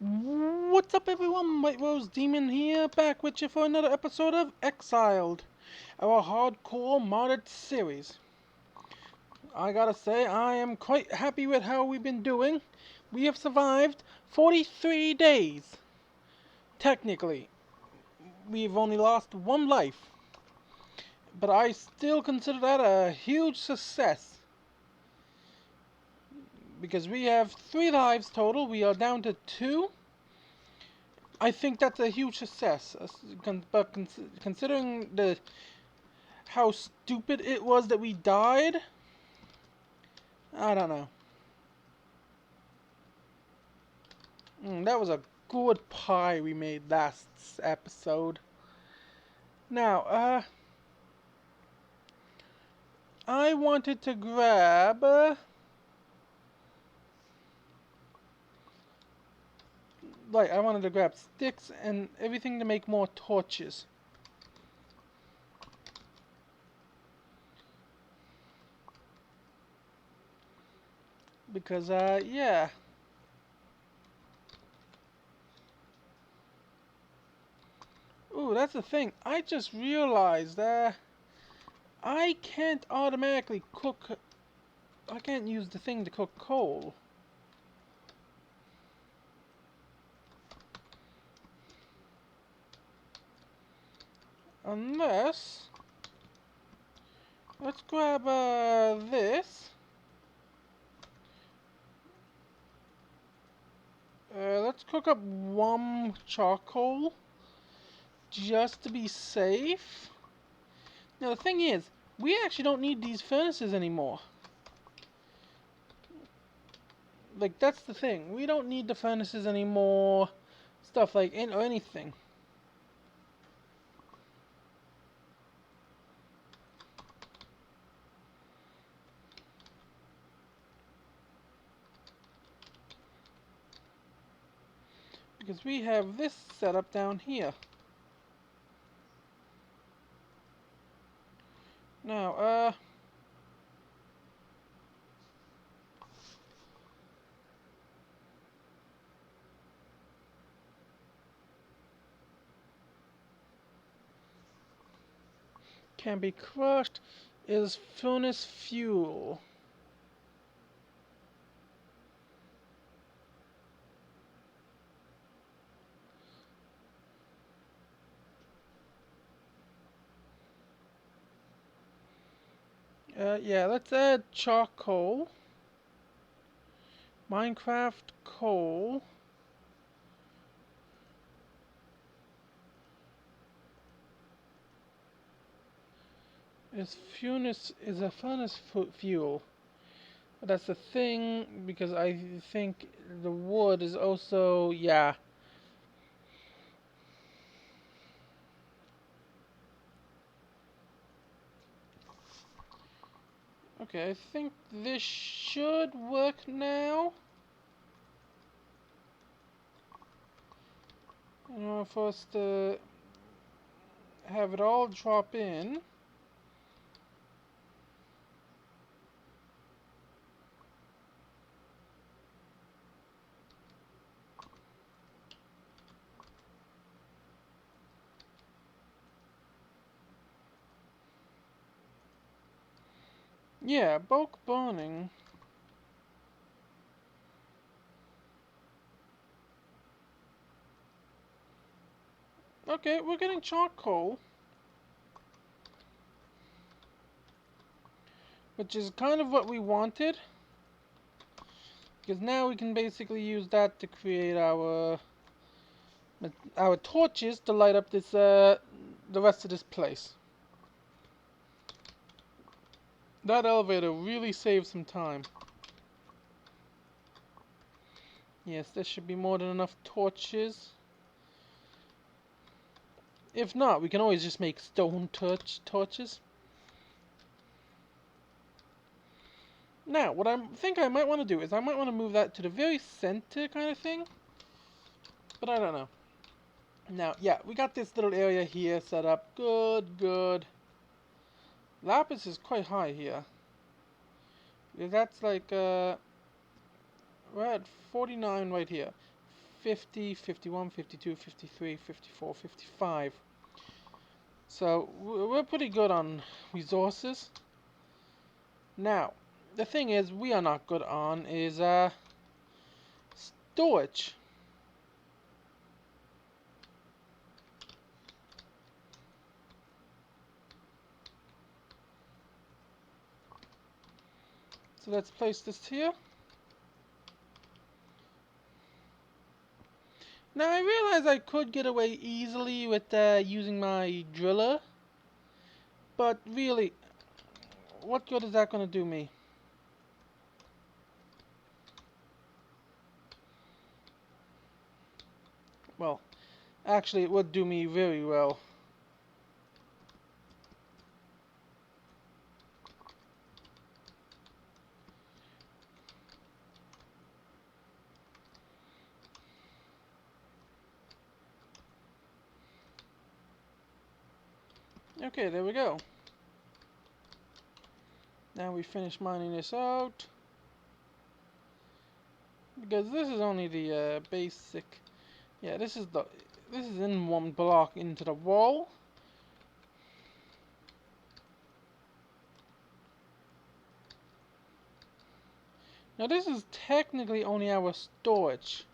What's up, everyone? White Rose Demon here, back with you for another episode of Exiled, our hardcore modded series. I gotta say, I am quite happy with how we've been doing. We have survived 43 days. Technically, we've only lost one life, but I still consider that a huge success. Because we have 3 lives total, we are down to 2. I think that's a huge success, but considering how stupid it was that we died, I don't know. That was a good pie we made last episode. Now, I wanted to grab, I wanted to grab sticks and everything to make more torches. Because, yeah. Ooh, that's the thing. I just realized, I can't automatically cook. I can't use the thing to cook coal. Unless, let's grab this. Let's cook up one charcoal just to be safe. Now the thing is, we actually don't need these furnaces anymore. Like, that's the thing. We don't need the furnaces anymore. Stuff like or anything. Because we have this set up down here. Now, can be crushed is furnace fuel. Yeah, let's add charcoal. Minecraft coal. Is a furnace fuel. But that's the thing, because I think the wood is also, yeah. Okay, I think this should work now. In order for us to have it all drop in. Yeah, bulk burning. Okay, we're getting charcoal. Which is kind of what we wanted. Because now we can basically use that to create our torches to light up this the rest of this place. That elevator really saved some time. Yes, there should be more than enough torches. If not, we can always just make stone torches. Now, what I think I might want to do is I might want to move that to the very center kind of thing. But I don't know. Now, yeah, we got this little area here set up. Good, good. Lapis is quite high here. That's like, we're at 49 right here. 50, 51, 52, 53, 54, 55. So we're pretty good on resources. Now, the thing is we are not good on is storage. So let's place this here. Now I realize I could get away easily with using my driller, but really, what good is that going to do me? Well, actually it would do me very well. Okay, there we go. Now we finish mining this out. Because this is only the basic. Yeah, this is in one block into the wall. Now this is technically only our storage.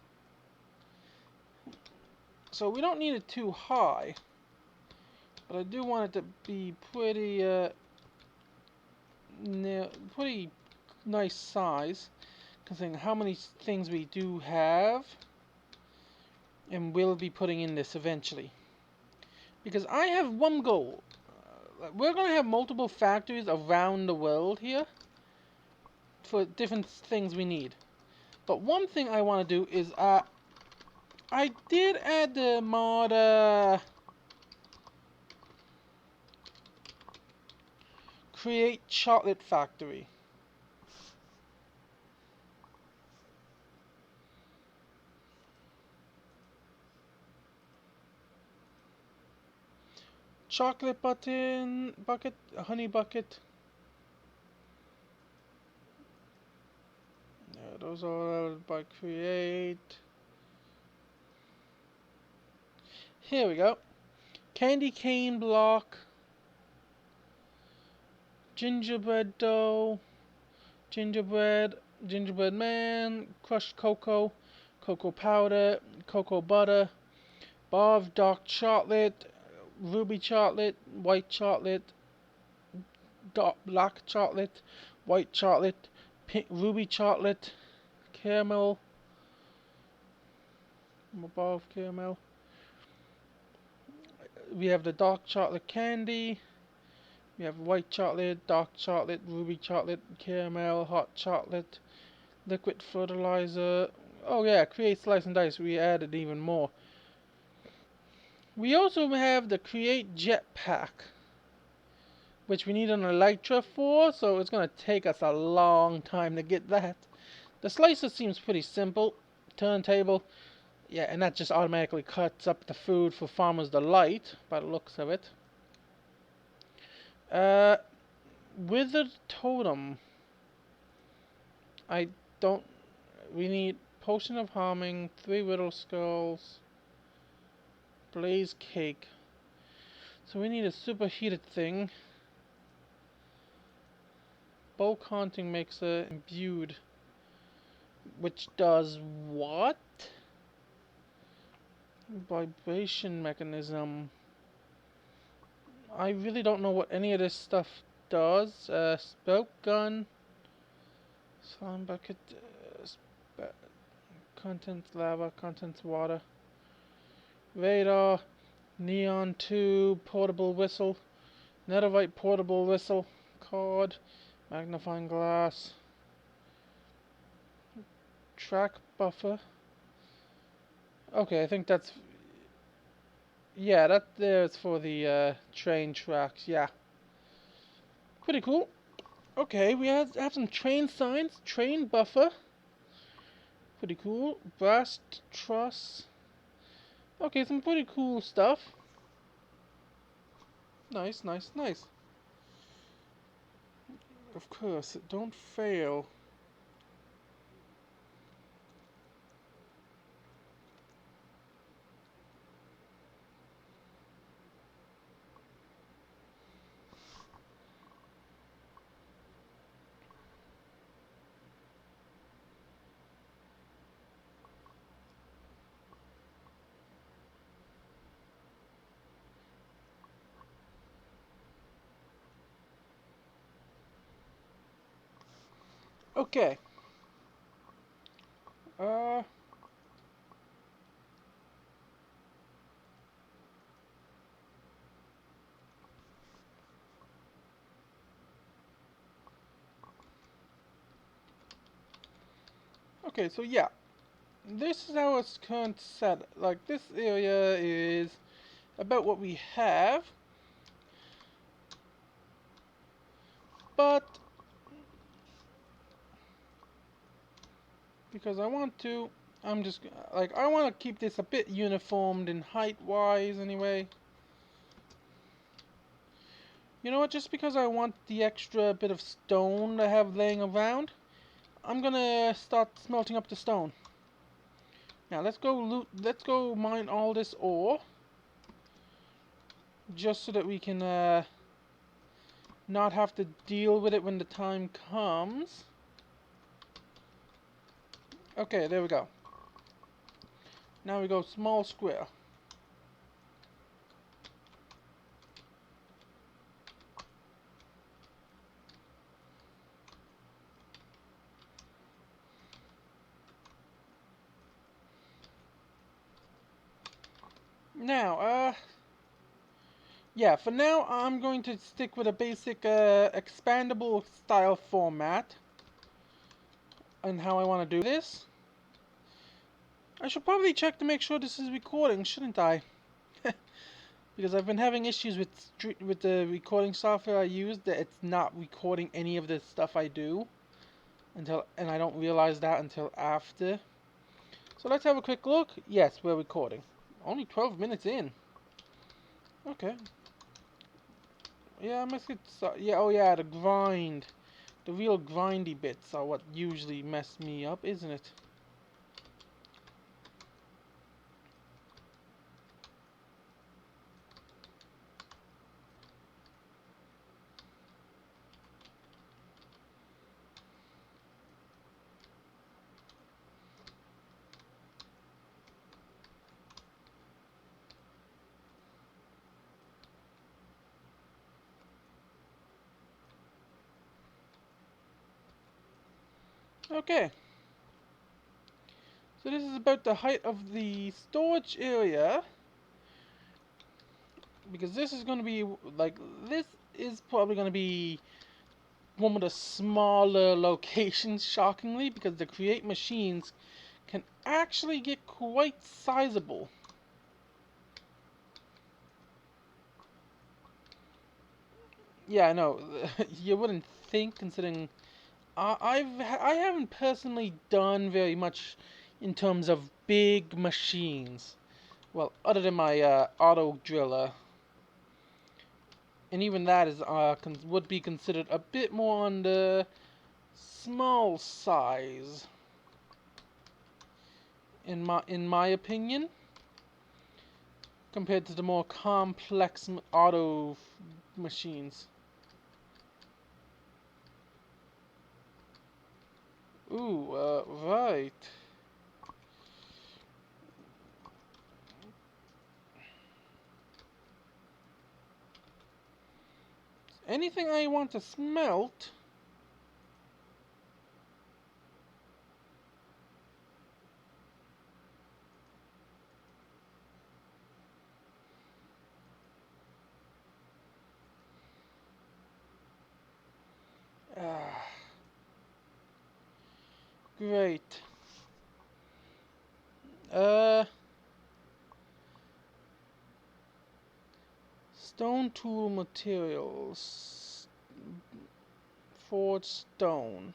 So we don't need it too high. But I do want it to be pretty pretty nice size, considering how many things we do have and will be putting in this eventually. Because I have one goal. We're going to have multiple factories around the world here for different things we need. But one thing I want to do is I did add the mod create chocolate factory. Chocolate bucket, a honey bucket. Yeah, those are by create. Here we go. Candy cane block. Gingerbread dough. Gingerbread man. Crushed cocoa. Cocoa powder. Cocoa butter. Bar of dark chocolate. Ruby chocolate. White chocolate. Black chocolate. White chocolate. Pink, ruby chocolate. Caramel. Bar of caramel. We have the dark chocolate candy. We have white chocolate, dark chocolate, ruby chocolate, caramel, hot chocolate, liquid fertilizer. Oh yeah, create slice and dice. We added even more. We also have the create jetpack, which we need an elytra for, so it's going to take us a long time to get that. The slicer seems pretty simple. Turntable. Yeah, and that just automatically cuts up the food for Farmer's Delight, by the looks of it. Withered Totem. I don't... We need Potion of Harming, 3 Whittle Skulls, Blaze Cake. So we need a superheated thing. Bulk Haunting makes a imbued. Which does what? Vibration mechanism. I really don't know what any of this stuff does. Spout gun. Slime bucket. Contents lava. Contents water. Radar. Neon tube. Portable whistle. Netherite portable whistle. Cord. Magnifying glass. Track buffer. Okay, I think that's... Yeah, that there is for the train tracks, yeah. Pretty cool. Okay, we have some train signs. Train buffer. Pretty cool. Brass truss. Okay, some pretty cool stuff. Nice, nice, nice. Of course, don't fail. Okay. Uh. Okay. So yeah, this is our current set. Like this area is about what we have, but because I want to, I'm just like I want to keep this a bit uniformed in height wise anyway. You know what? Just because I want the extra bit of stone I have laying around, I'm gonna start smelting up the stone. Now let's go loot. Let's go mine all this ore, just so that we can not have to deal with it when the time comes. Okay, there we go. Now we go small square. Now, yeah, for now I'm going to stick with a basic expandable style format and how I want to do this. I should probably check to make sure this is recording, shouldn't I? Because I've been having issues with the recording software I use that it's not recording any of the stuff I do and I don't realize that until after. So let's have a quick look. Yes, we're recording. Only 12 minutes in. Okay. Yeah, I must get yeah, oh yeah, the grind. The real grindy bits are what usually mess me up, isn't it? Okay. So this is about the height of the storage area. Because this is going to be, like, this is probably going to be one of the smaller locations, shockingly, because the create machines can actually get quite sizable. Yeah, I know. You wouldn't think, considering I haven't personally done very much in terms of big machines. Well, other than my auto driller, and even that is would be considered a bit more on the small size, in my opinion, compared to the more complex auto machines. Ooh, right. Anything I want to smelt. Ah, great. Uh, Stone tool materials. Forged stone.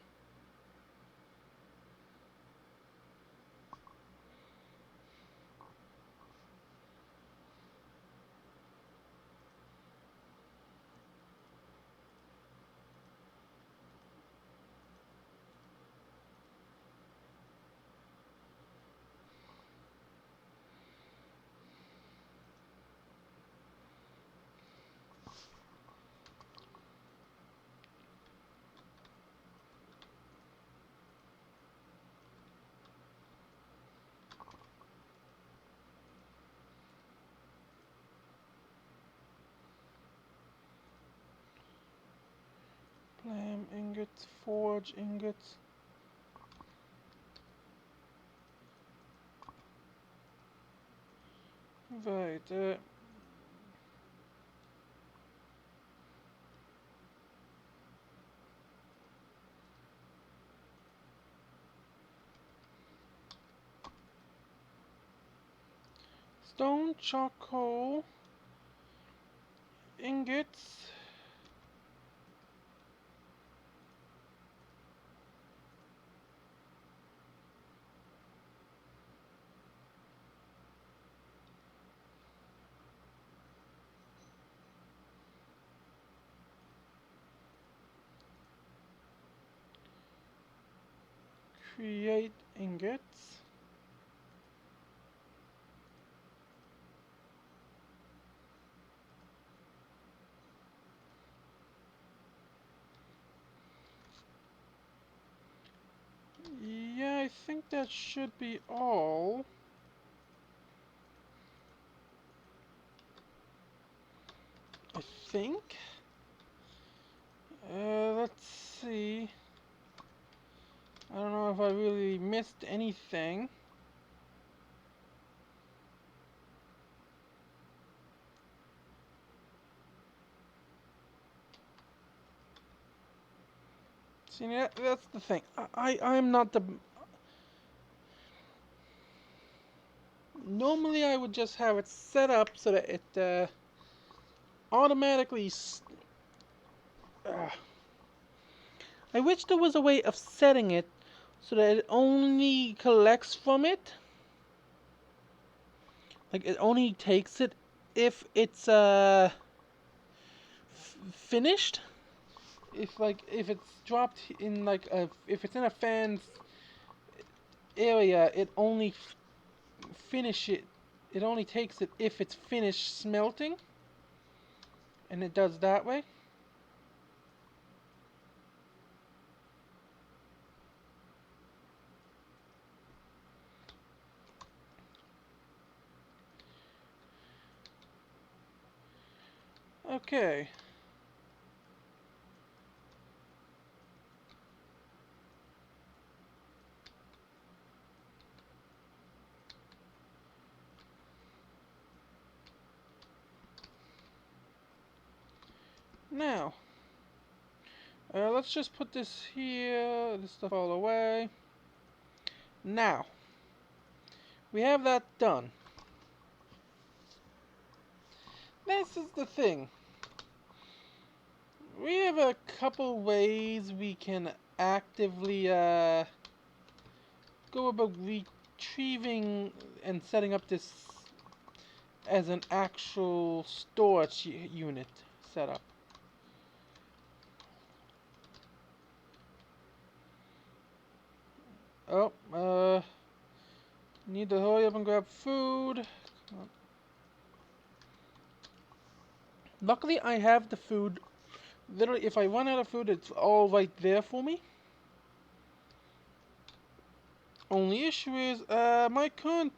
Flame ingots, forge ingots. Right. Stone, charcoal, ingots. Create ingots. Yeah, I think that should be all. I think. Let's see. I don't know if I really missed anything. See, that's the thing. I'm not the. Normally, I would just have it set up so that it automatically. I wish there was a way of setting it so that it only collects from it. Like it only takes it if it's finished. If it's dropped in if it's in a fan's area, it only finish it. It only takes it if it's finished smelting, and it does that way. Okay. Now, let's just put this here. This stuff all away. Now, we have that done. This is the thing. We have a couple ways we can actively go about retrieving and setting up this as an actual storage unit setup. Oh, need to hurry up and grab food. Luckily, I have the food. Literally, if I run out of food, it's all right there for me. Only issue is, my current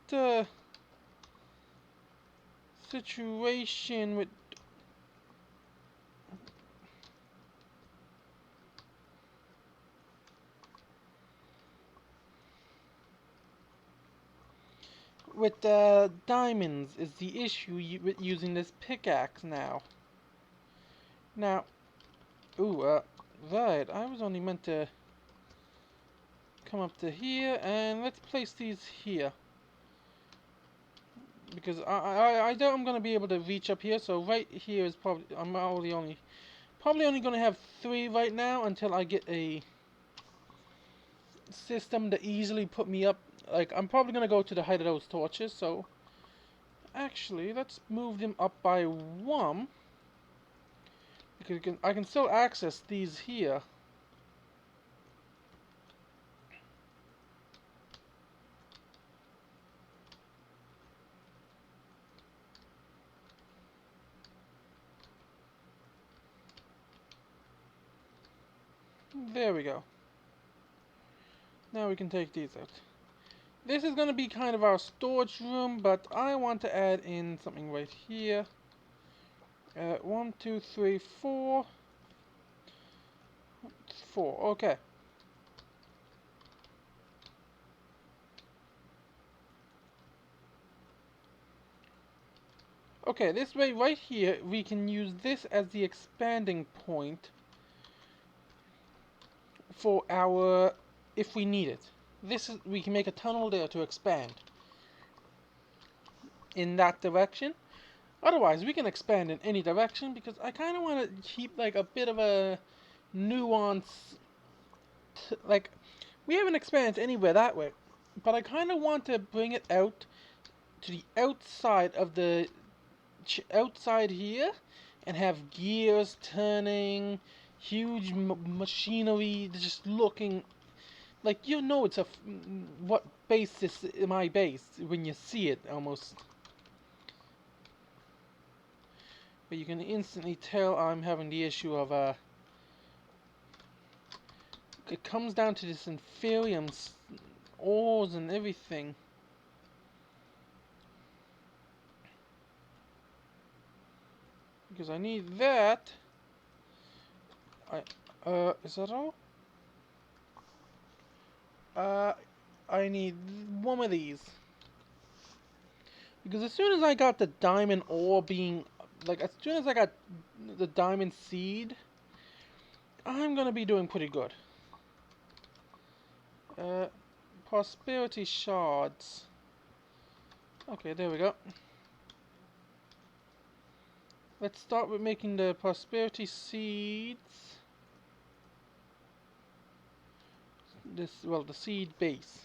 situation with diamonds is the issue with using this pickaxe now. Now, ooh, right, I was only meant to come up to here, and let's place these here. Because I doubt I'm going to be able to reach up here, so right here is probably, I'm probably only going to have 3 right now until I get a system to easily put me up. Like, I'm probably going to go to the height of those torches, so actually, let's move them up by 1. Because I can still access these here. There we go. Now we can take these out. This is going to be kind of our storage room, but I want to add in something right here. 1, 2, 3, 4. 4, okay. Okay, this way right here, we can use this as the expanding point for our, if we need it. We can make a tunnel there to expand in that direction. Otherwise, we can expand in any direction because I kind of want to keep like a bit of a nuance. Like, we haven't expanded anywhere that way, but I kind of want to bring it out to the outside of the outside here and have gears turning, huge machinery just looking like it's a what base this my base when you see it almost. But you can instantly tell I'm having the issue of it comes down to this inferium ores and everything. Because I need that. Is that all? I need one of these. Because as soon as I got the diamond ore being, like, as soon as I got the diamond seed, I'm gonna be doing pretty good. Prosperity shards. Okay, there we go. Let's start with making the prosperity seeds. The seed base.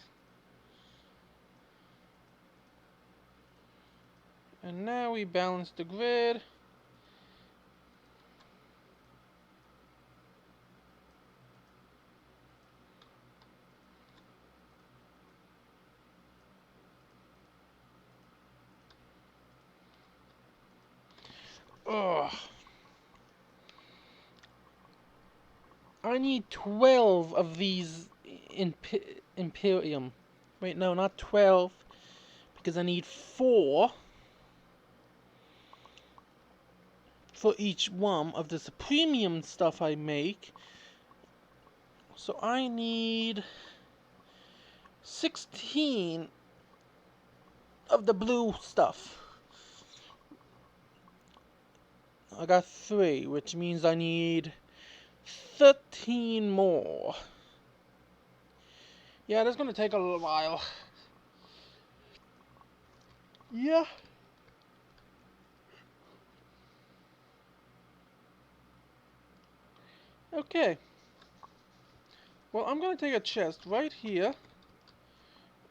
And now we balance the grid. Ugh. I need 12 of these Imperium. Wait, no, not 12. Because I need 4 for each one of this premium stuff I make. So I need 16 of the blue stuff. I got 3, which means I need 13 more. Yeah, that's gonna take a little while. Yeah. Okay. Well, I'm gonna take a chest right here.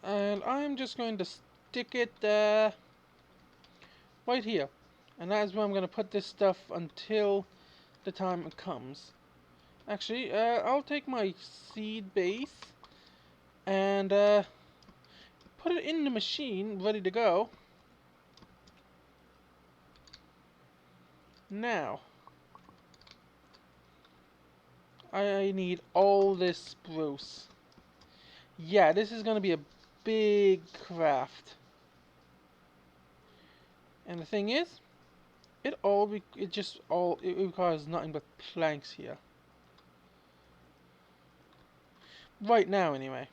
And I'm just going to stick it right here. And that is where I'm going to put this stuff until the time it comes. Actually, I'll take my seed base and put it in the machine, ready to go. Now, I need all this spruce. Yeah, this is going to be a big craft. And the thing is, it requires nothing but planks here. Right now, anyway.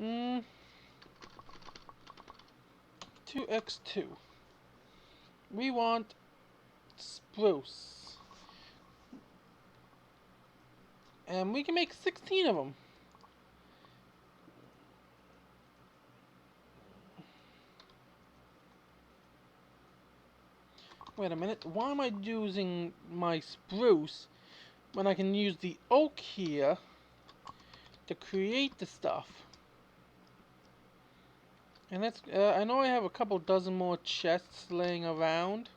Mm, 2x2. We want spruce. And we can make 16 of them. Wait a minute, why am I using my spruce when I can use the oak here to create the stuff? And let's, I know I have a couple dozen more chests laying around.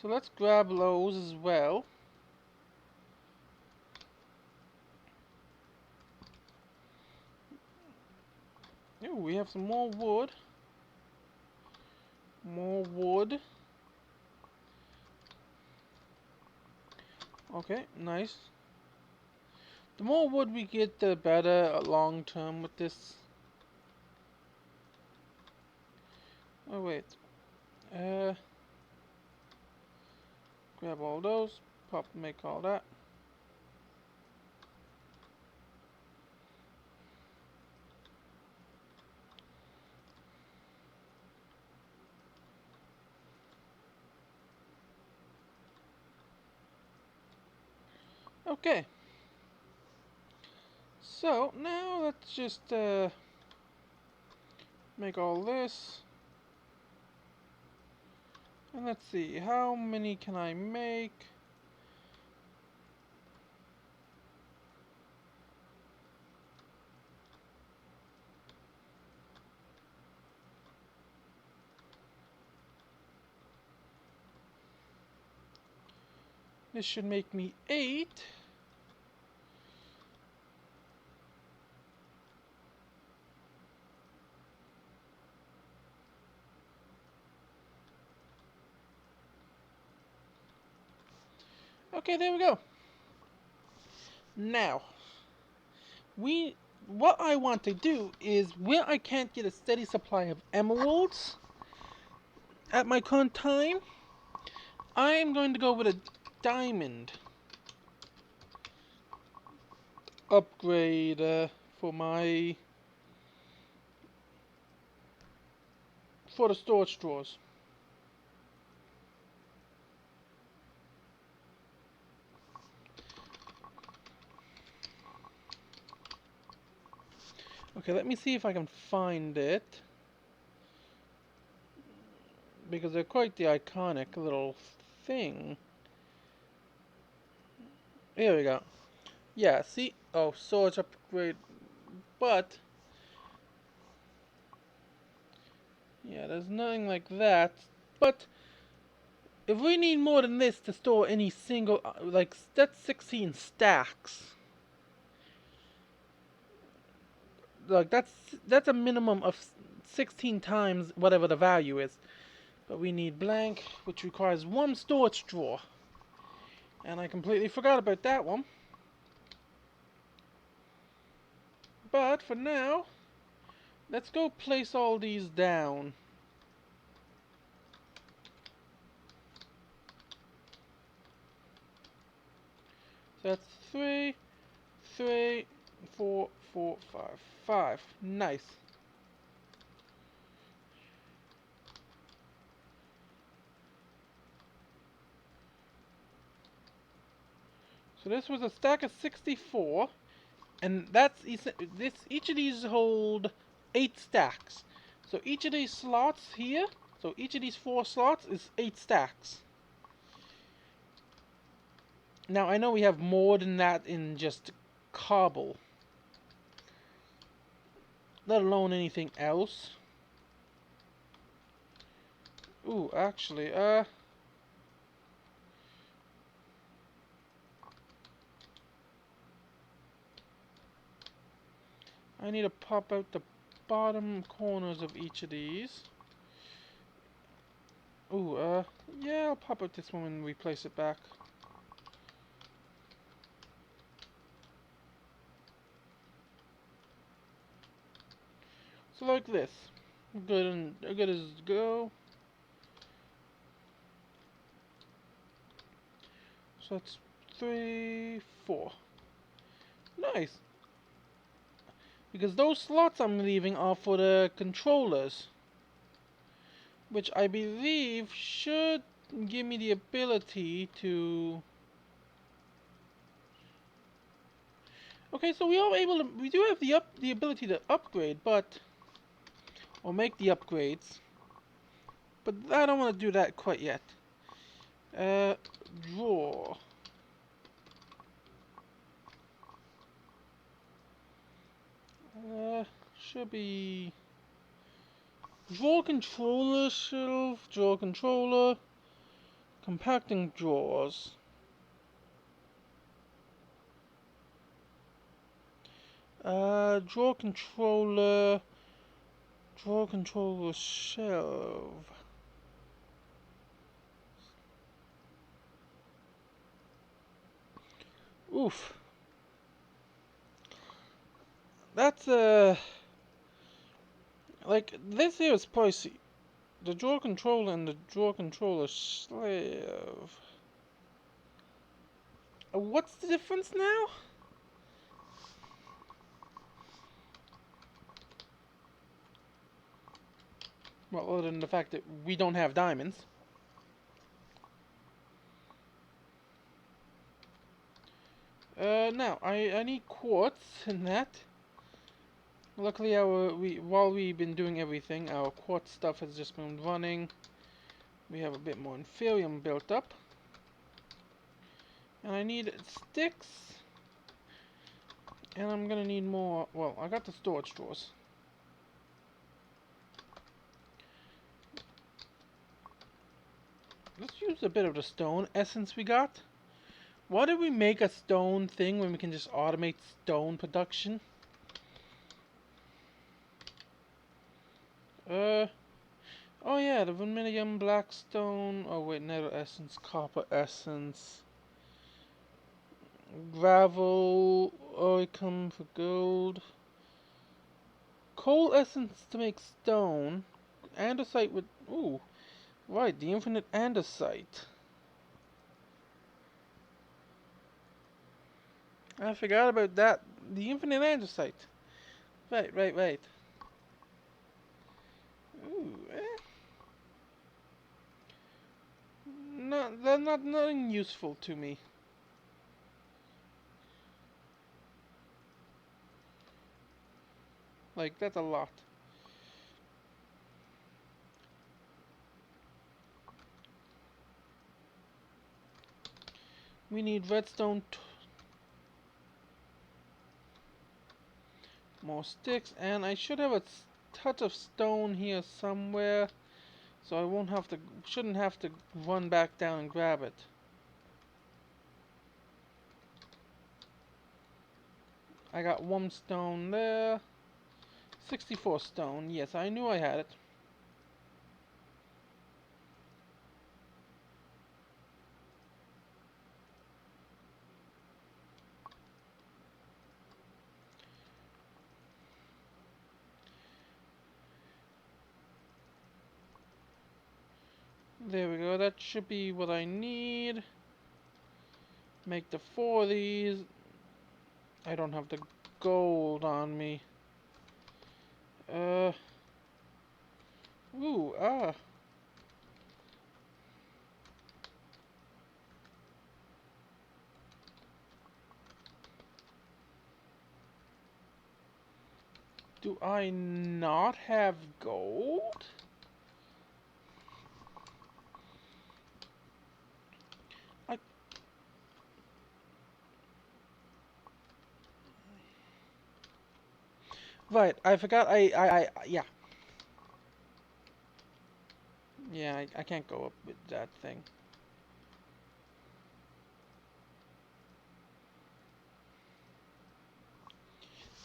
So let's grab those as well. Ooh, we have some more wood. More wood. Okay, nice. The more wood we get, the better long term with this. Oh wait. Grab all those. Make all that. Okay. So now let's just make all this. And let's see, how many can I make? This should make me 8. Okay, there we go. Now, what I want to do is, where I can't get a steady supply of emeralds at my current time, I'm going to go with a diamond upgrade for the storage drawers. Okay, let me see if I can find it, because they're quite the iconic little thing. Here we go. Yeah, see? Oh, storage upgrade. But yeah, there's nothing like that. But if we need more than this to store any single, like, that's 16 stacks. Like, that's a minimum of 16 times whatever the value is. But we need blank, which requires 1 storage drawer. And I completely forgot about that one. But for now, let's go place all these down. So that's 3, 3, 4, 4, 5, 5. Nice. So this was a stack of 64, and that's each of these hold 8 stacks. So each of these slots here, so each of these 4 slots is 8 stacks. Now I know we have more than that in just cobble, let alone anything else. Ooh, actually, I need to pop out the bottom corners of each of these. Ooh, yeah, I'll pop out this one when we place it back. So like this. Good as go. So that's 3, 4. Nice. Because those slots I'm leaving are for the controllers, which I believe should give me the ability to... Okay, so we do have the ability to upgrade, or make the upgrades, but I don't want to do that quite yet. Draw. Should be draw controller shelf, draw controller, compacting drawers. Draw controller shelf. Oof. That's like, this here is pricey. The drawer controller and the drawer controller slave. What's the difference now? Well, other than the fact that we don't have diamonds. Now, I need quartz in that. Luckily, while we've been doing everything, our quartz stuff has just been running. We have a bit more inferium built up. And I need sticks. And I'm gonna need more. Well, I got the storage drawers. Let's use a bit of the stone essence we got. Why did we make a stone thing when we can just automate stone production? Oh yeah, the vermilion, blackstone. Oh wait, nether essence, copper essence, gravel, oricum for gold, coal essence to make stone, andesite with. Ooh, right, the infinite andesite. I forgot about that. The infinite andesite. Right. Ooh, they're not nothing useful to me. Like, that's a lot. We need redstone, more sticks, and I should have a touch of stone here somewhere, so I shouldn't have to run back down and grab it. I got 1 stone there. 64 stone. Yes, I knew I had it. There we go. That should be what I need. Make the 4 of these. I don't have the gold on me. Uh. Ooh, ah. Do I not have gold? Right, I forgot yeah. Yeah, I can't go up with that thing.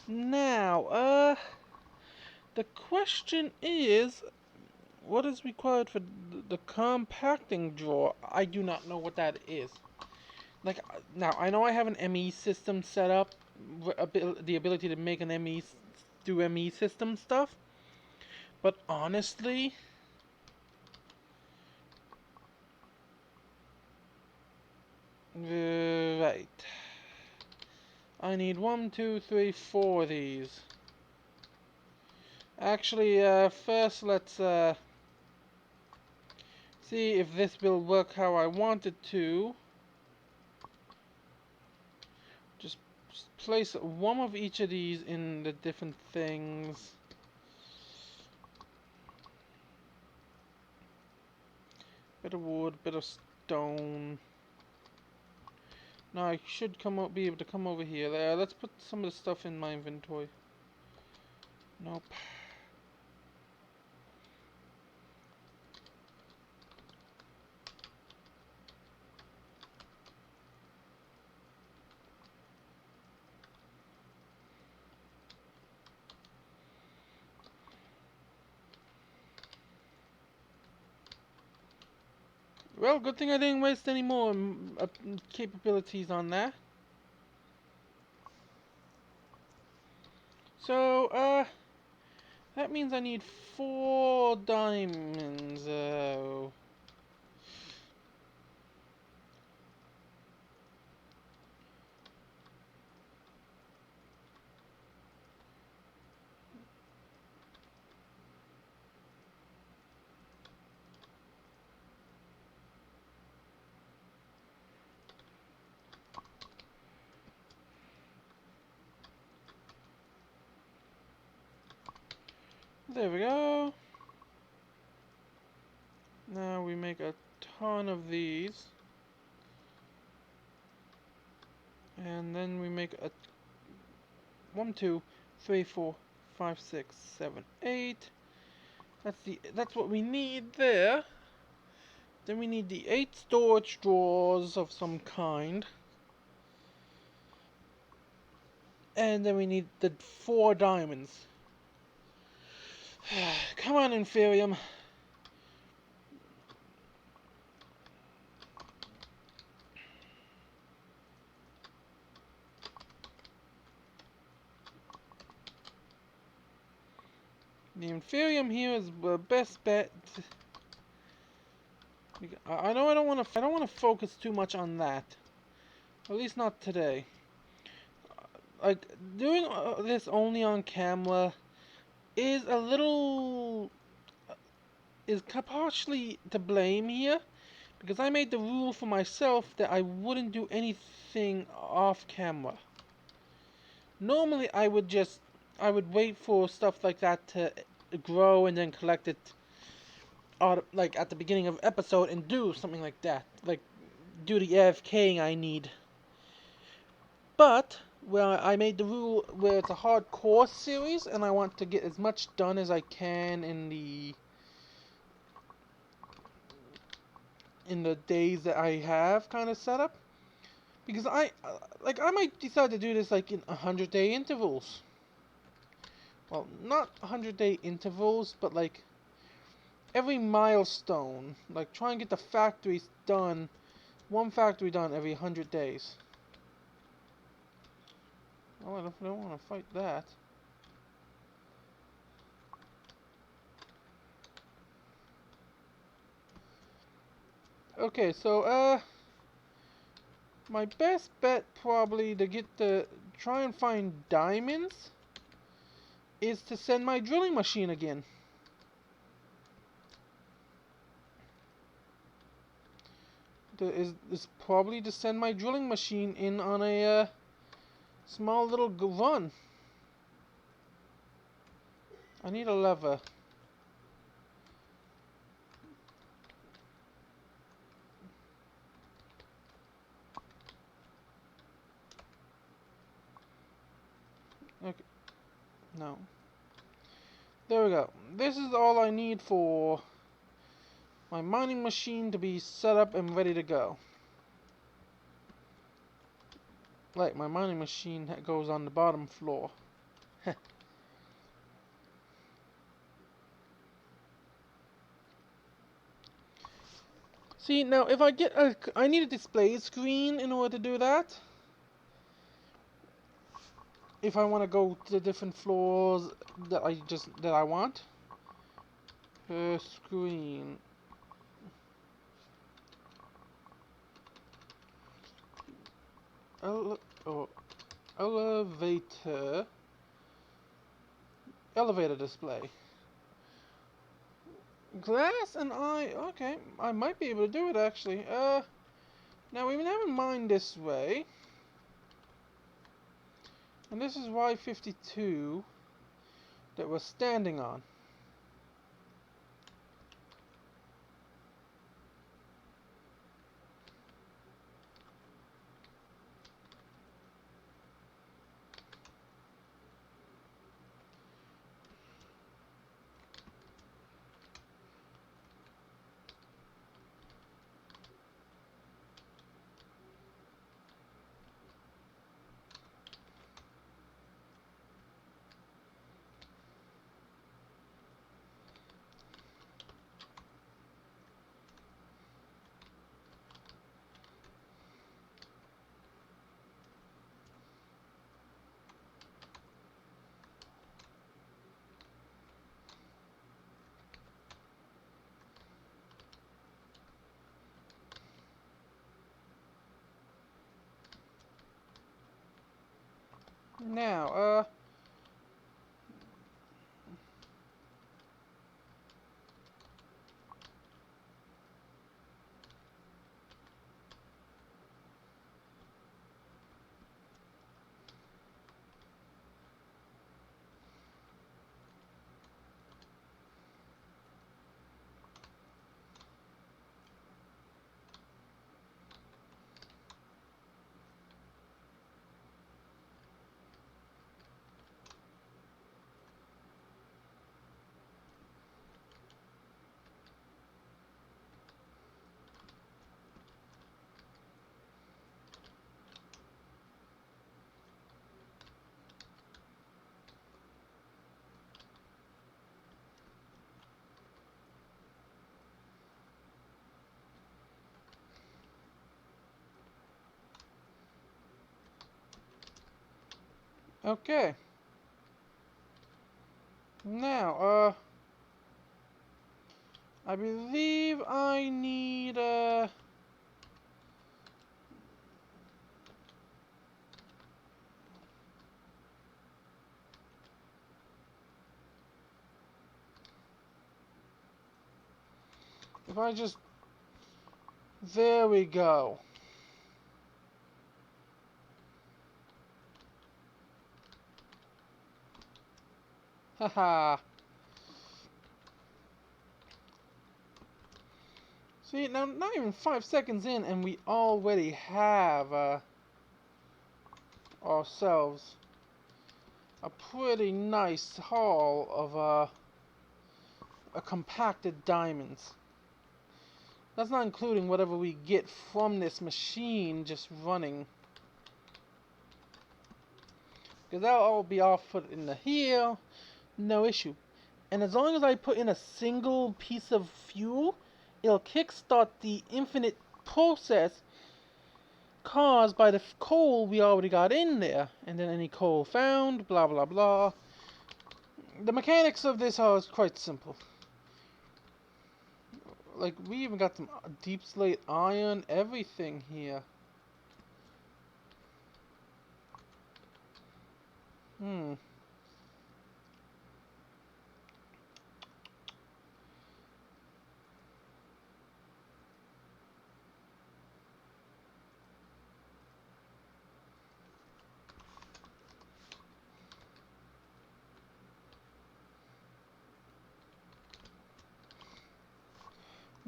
Now, the question is, what is required for the compacting drawer? I do not know what that is. Like, now, I know I have an ME system set up, the ability to make an ME, do ME system stuff, but honestly, right. I need 1, 2, 3, 4 of these. Actually, first let's, see if this will work how I want it to. Just place 1 of each of these in the different things. Bit of wood, bit of stone. Now I should be able to come over here. There, let's put some of the stuff in my inventory. Nope. Well, good thing I didn't waste any more capabilities on that. So, that means I need 4 diamonds. There we go. Now we make a ton of these. And then we make a 1, 2, 3, 4, 5, 6, 7, 8. That's what we need there. Then we need the 8 storage drawers of some kind. And then we need the 4 diamonds. Come on, Inferium. The Inferium here is the best bet. I know I don't want to focus too much on that. At least not today. Like doing this only on camera is a little is partially to blame here, because I made the rule for myself that I wouldn't do anything off camera. Normally I would wait for stuff like that to grow and then collect it like at the beginning of episode and do something like that, like do the AFKing I need. But where I made the rule where it's a hardcore series and I want to get as much done as I can in the days that I have kind of set up, because I might decide to do this like in 100-day intervals. Well, not 100-day intervals, but like every milestone. Like try and get the factories done, one factory done every 100 days. Oh, I don't want to fight that. Okay, so my best bet probably to try and find diamonds is to send my drilling machine again. Is probably to send my drilling machine in on a small little run. I need a lever. Okay, no. There we go. This is all I need for my mining machine to be set up and ready to go. Like, my mining machine that goes on the bottom floor. See, now if I need a display screen in order to do that. If I want to go to the different floors that I want. Per screen. Elevator display. Glass and okay, I might be able to do it actually. Now we have a mine this way. And this is Y52 that we're standing on. Now, Okay. Now, I believe I need, if I just, there we go. Haha. See, now, not even 5 seconds in, and we already have, ourselves a pretty nice haul of, compacted diamonds. That's not including whatever we get from this machine just running. Because that'll all be all put in the here, no issue. And as long as I put in a single piece of fuel, it'll kickstart the infinite process caused by the coal we already got in there. And then any coal found, blah blah blah. The mechanics of this are quite simple. Like, we even got some deep slate iron, everything here.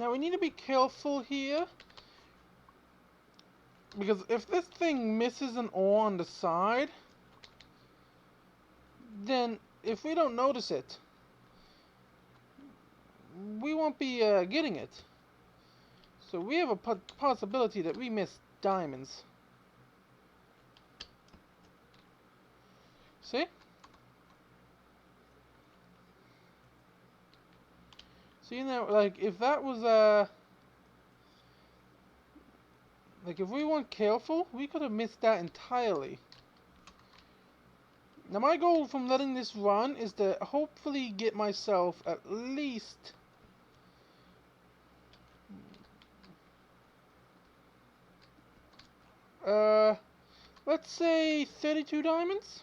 Now we need to be careful here, because if this thing misses an ore on the side, then if we don't notice it, we won't be getting it. So we have a possibility that we miss diamonds. See? So, you know, like, if that was, like, if we weren't careful, we could have missed that entirely. Now, my goal from letting this run is to hopefully get myself at least... let's say 32 diamonds?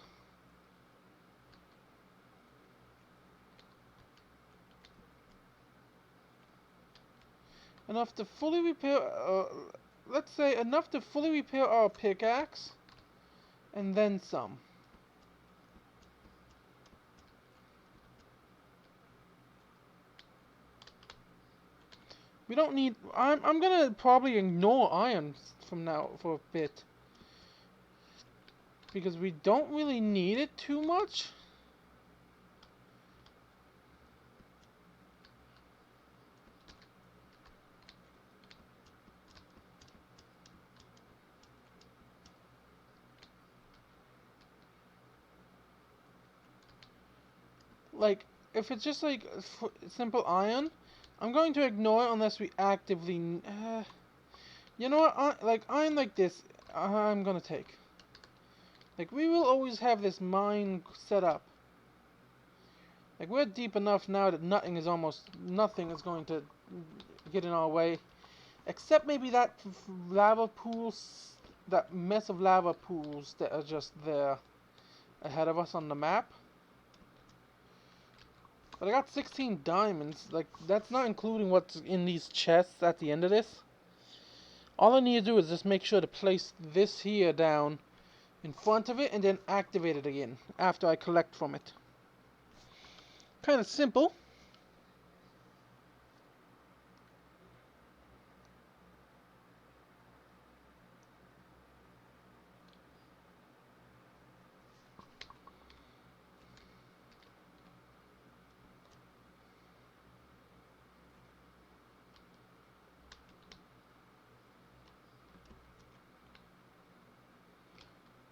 Enough to fully repair, let's say enough to fully repair our pickaxe, and then some. We don't need, I'm gonna probably ignore iron from now for a bit. Because we don't really need it too much. Like, if it's just like simple iron, I'm going to ignore it unless we actively... you know what, like iron like this, I'm gonna take. Like, we will always have this mine set up. Like, we're deep enough now that nothing is going to get in our way. Except maybe that lava pools, that mess of lava pools that are just there ahead of us on the map. But I got 16 diamonds. Like, that's not including what's in these chests at the end of this. All I need to do is just make sure to place this here down in front of it and then activate it again after I collect from it. Kind of simple.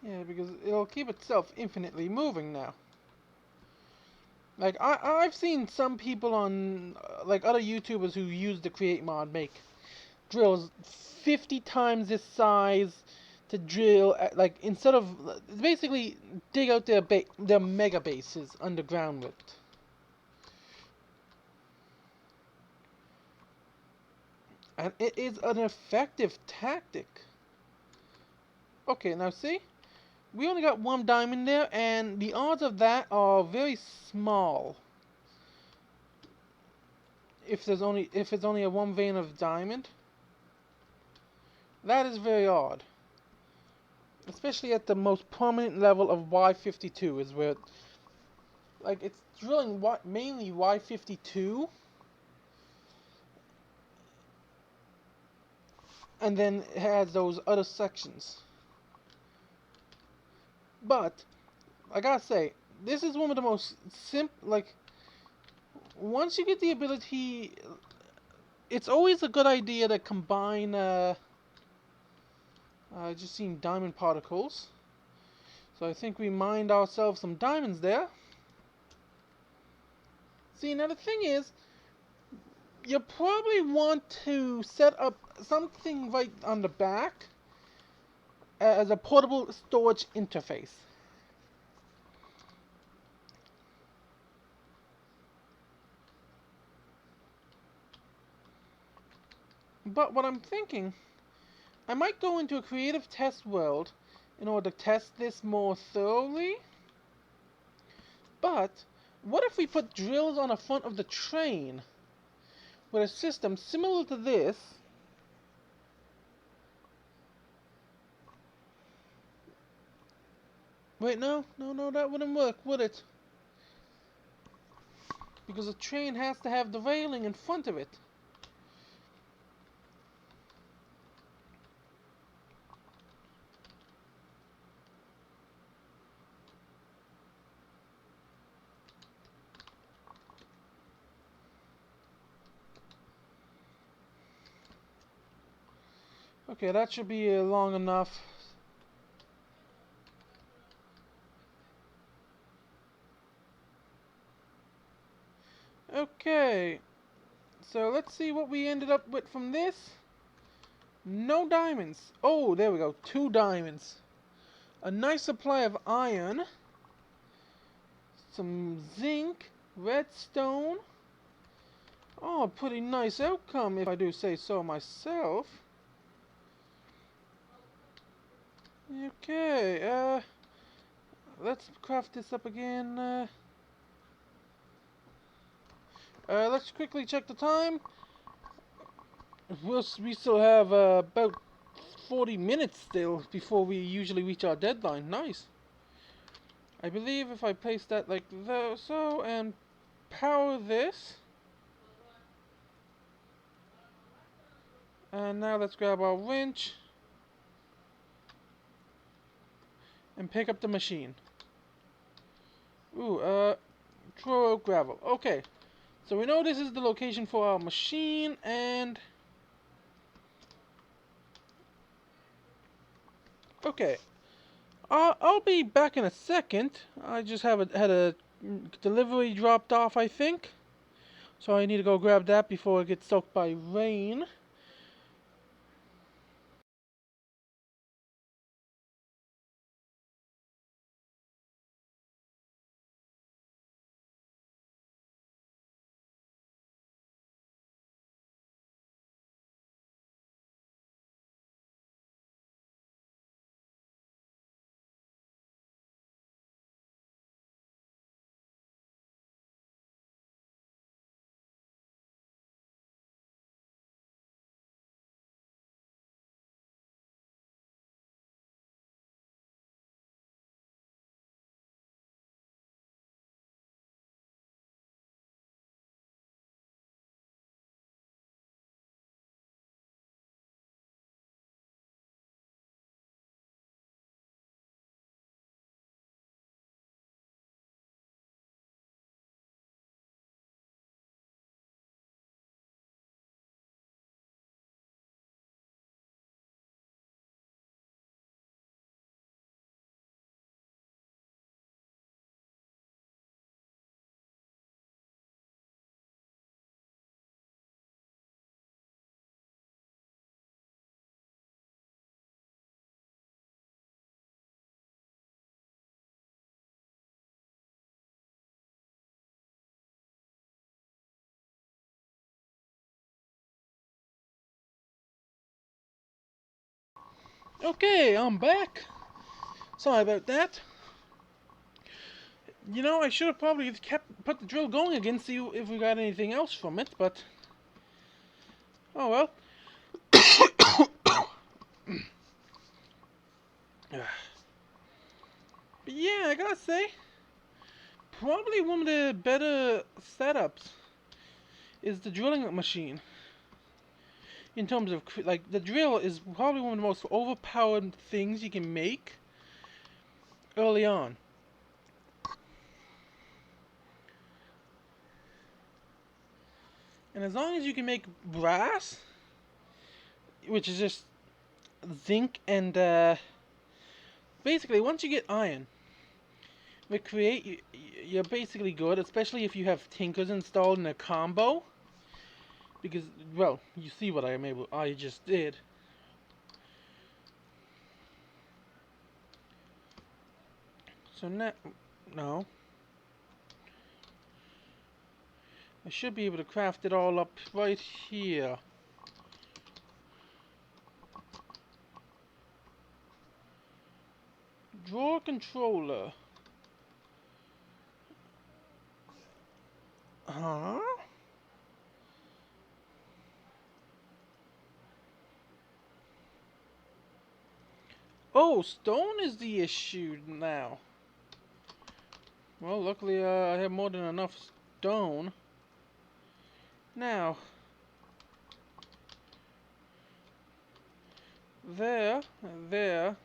Yeah, because it'll keep itself infinitely moving now. Like, I've seen some people on, like, other YouTubers who use the Create mod make drills 50 times this size, to drill, like instead of basically dig out their mega bases underground with. And it is an effective tactic. Okay, now see? We only got one diamond there, and the odds of that are very small. If it's only a one vein of diamond, that is very odd. Especially at the most prominent level of Y52 is where, like, it's drilling mainly Y52, and then it has those other sections. But I gotta say, this is one of the most simple. Like, once you get the ability, it's always a good idea to combine. Just seen diamond particles, so I think we mined ourselves some diamonds there. See, now the thing is, you probably want to set up something right on the back as a portable storage interface. But what I'm thinking, I might go into a creative test world in order to test this more thoroughly. But what if we put drills on the front of the train with a system similar to this? Wait, no, that wouldn't work, would it? Because a train has to have the railing in front of it. Okay, that should be long enough. Okay, so let's see what we ended up with from this. No diamonds. Oh, there we go. 2 diamonds. A nice supply of iron. Some zinc. Redstone. Oh, a pretty nice outcome if I do say so myself. Okay, let's craft this up again. Let's quickly check the time. We still have about 40 minutes still before we usually reach our deadline. Nice. I believe if I place that like so and power this. And now let's grab our wrench and pick up the machine. Ooh, throw out gravel. Okay. So we know this is the location for our machine, and okay, I'll be back in a second. I just had a delivery dropped off, I think, so I need to go grab that before it gets soaked by rain. Okay, I'm back. Sorry about that. You know, I should have probably put the drill going again, see if we got anything else from it, but oh well. But yeah, I gotta say, probably one of the better setups is the drilling machine. In terms of, like, the drill is probably one of the most overpowered things you can make early on. And as long as you can make brass, which is just zinc and, basically, once you get iron, you're basically good, especially if you have tinkers installed in a combo. Because, well, you see what I just did. So now, no. I should be able to craft it all up right here. Drawer controller. Huh? Oh, stone is the issue now. Well, luckily I have more than enough stone. Now, there, there,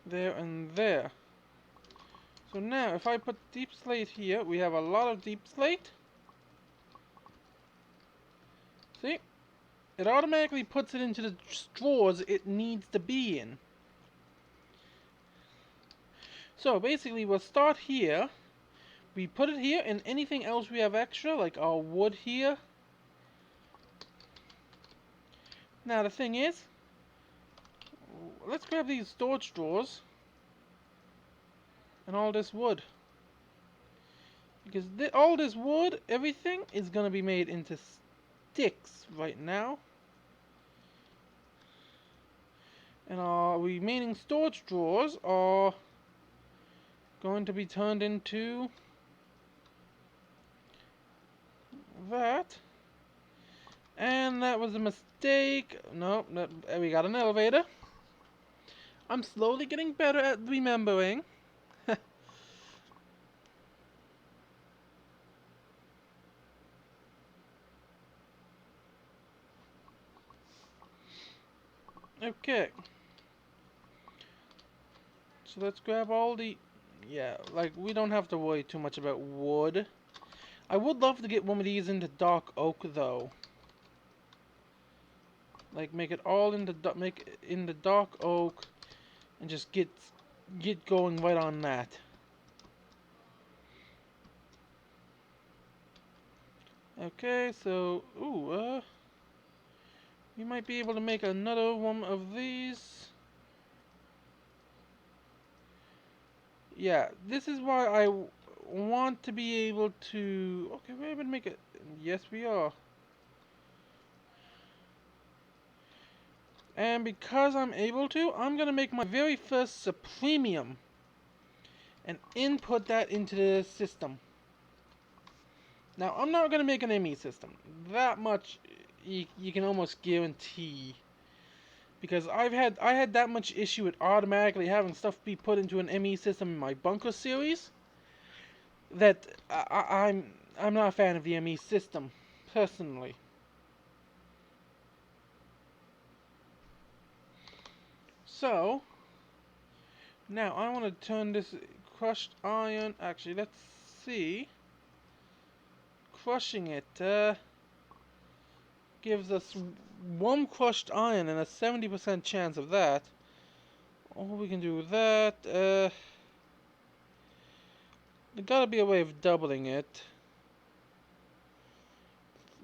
there, and there. So now, if I put deep slate here, we have a lot of deep slate. See? It automatically puts it into the drawers it needs to be in. So basically, we'll start here. We put it here, and anything else we have extra, like our wood here. Now the thing is, let's grab these storage drawers and all this wood. Because all this wood, everything, is going to be made into sticks right now. And our remaining storage drawers are going to be turned into that. And that was a mistake. No, we got an elevator. I'm slowly getting better at remembering. Okay. So let's grab all the... Yeah, like, we don't have to worry too much about wood. I would love to get one of these into dark oak, though. Like, make it all into dark oak, and just get going right on that. Okay, so we might be able to make another one of these. Yeah, this is why I want to be able to... Okay, we're able to make it. Yes, we are. And because I'm able to, I'm going to make my very first Supremium and input that into the system. Now, I'm not going to make an ME system. That much you can almost guarantee. Because I had that much issue with automatically having stuff be put into an ME system in my bunker series that I'm not a fan of the ME system personally. So now I want to turn this crushed iron. Actually, let's see. Crushing it gives us one crushed iron and a 70% chance of that. Or we can do that. There gotta be a way of doubling it.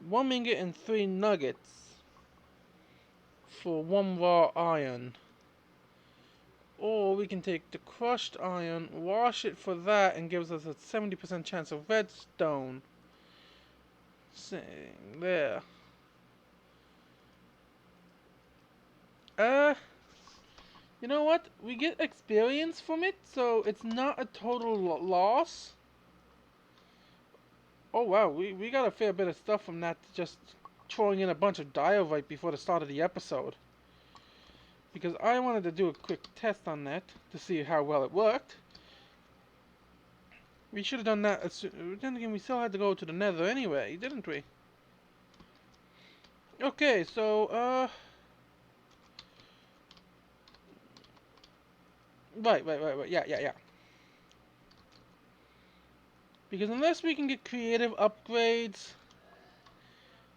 1 ingot and 3 nuggets for 1 raw iron. Or we can take the crushed iron, wash it for that, and gives us a 70% chance of redstone. Same there. You know what? We get experience from it, so it's not a total loss. Oh wow, we got a fair bit of stuff from that, just throwing in a bunch of diorite before the start of the episode. Because I wanted to do a quick test on that to see how well it worked. We should have done that. Then again, we still had to go to the Nether anyway, didn't we? Okay, so right. Yeah. Because unless we can get creative upgrades,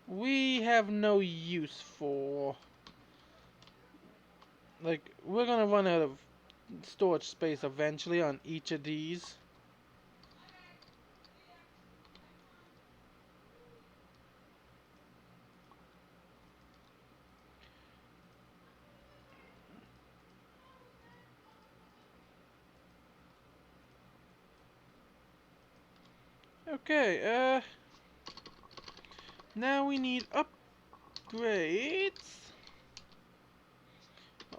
we have no use for. Like, we're gonna run out of storage space eventually on each of these. Okay, now we need upgrades.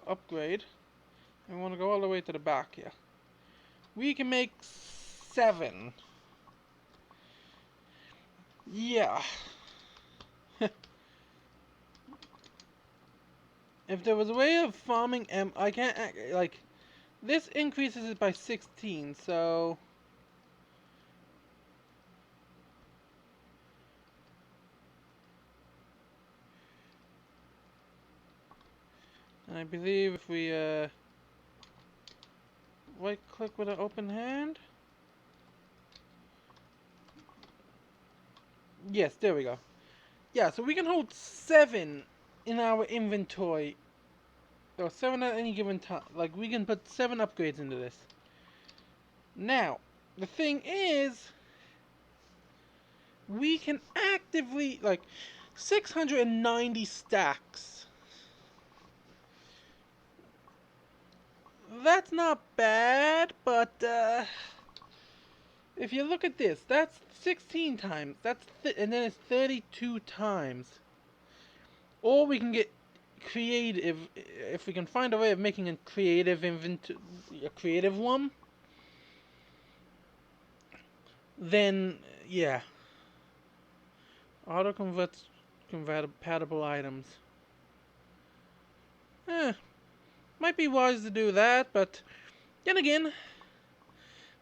Upgrade. I want to go all the way to the back here. We can make 7. Yeah. If there was a way of farming I can't, like, this increases it by 16, so. And I believe if we, right click with an open hand. Yes, there we go. Yeah, so we can hold 7 in our inventory. Or 7 at any given time. Like, we can put 7 upgrades into this. Now, the thing is, we can actively, like, 690 stacks. That's not bad, but, if you look at this, that's 16 times. That's and then it's 32 times. Or we can get creative if we can find a way of making a creative a creative one. Then yeah, auto converts compatible items. Might be wise to do that, but then again,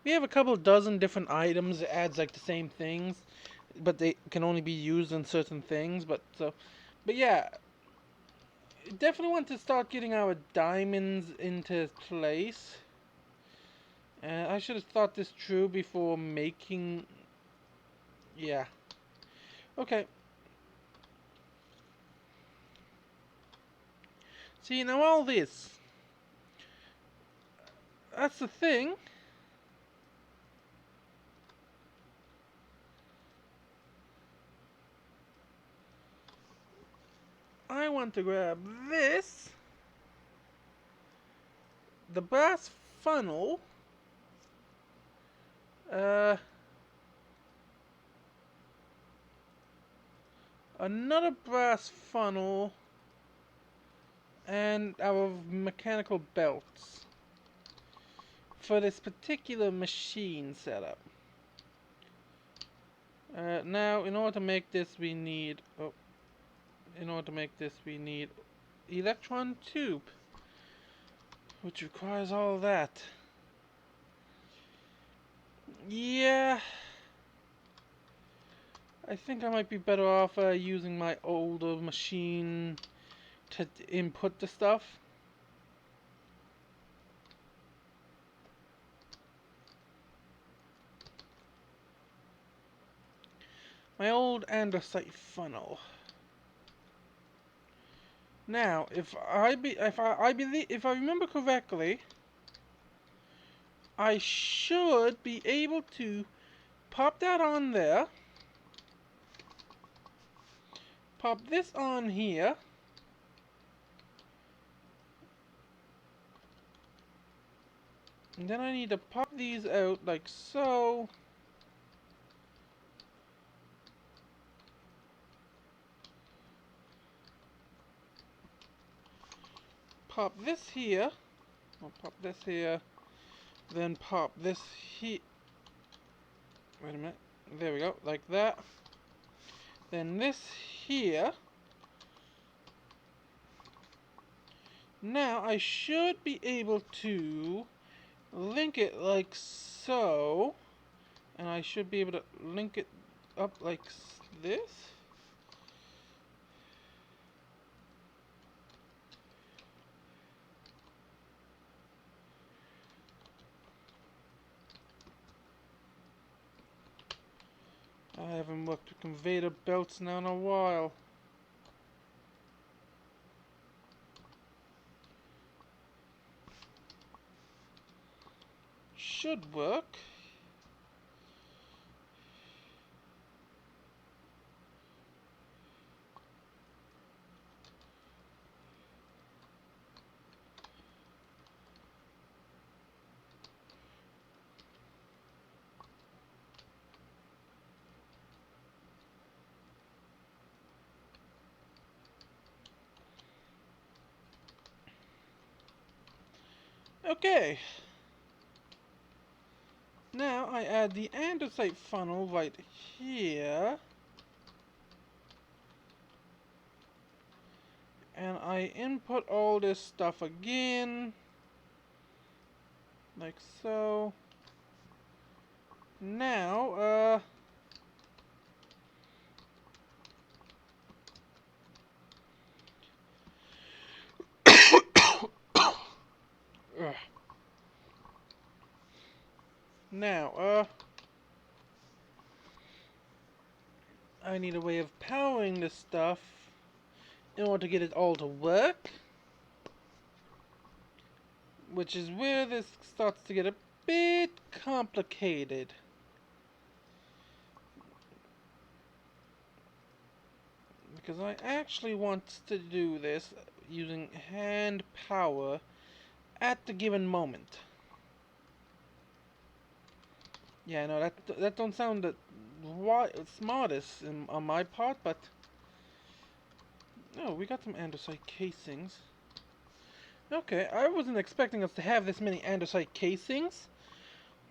we have a couple dozen different items that adds like the same things, but they can only be used in certain things. But yeah, definitely want to start getting our diamonds into place. I should have thought this through before making. Yeah. Okay. See, now all this. That's the thing. I want to grab this. The brass funnel. Uh. Another brass funnel. And our mechanical belts. For this particular machine setup. Now, in order to make this, we need. Oh, in order to make this, we need electron tube, which requires all that. Yeah, I think I might be better off using my older machine to input the stuff. My old andesite funnel. Now, if I remember correctly, I should be able to pop that on there. Pop this on here. And then I need to pop these out like so. Pop this here. I'll pop this here, then pop this here. Wait a minute. There we go, like that. Then this here. Now I should be able to link it like so, and I should be able to link it up like this. I haven't worked with conveyor belts now in a while. Should work. Okay. Now I add the andesite funnel right here. And I input all this stuff again. Like so. Now, now, I need a way of powering this stuff in order to get it all to work. Which is where this starts to get a bit complicated. Because I actually want to do this using hand power at the given moment. Yeah, no, that don't sound the smartest on my part, but no, we got some andesite casings. Okay, I wasn't expecting us to have this many andesite casings,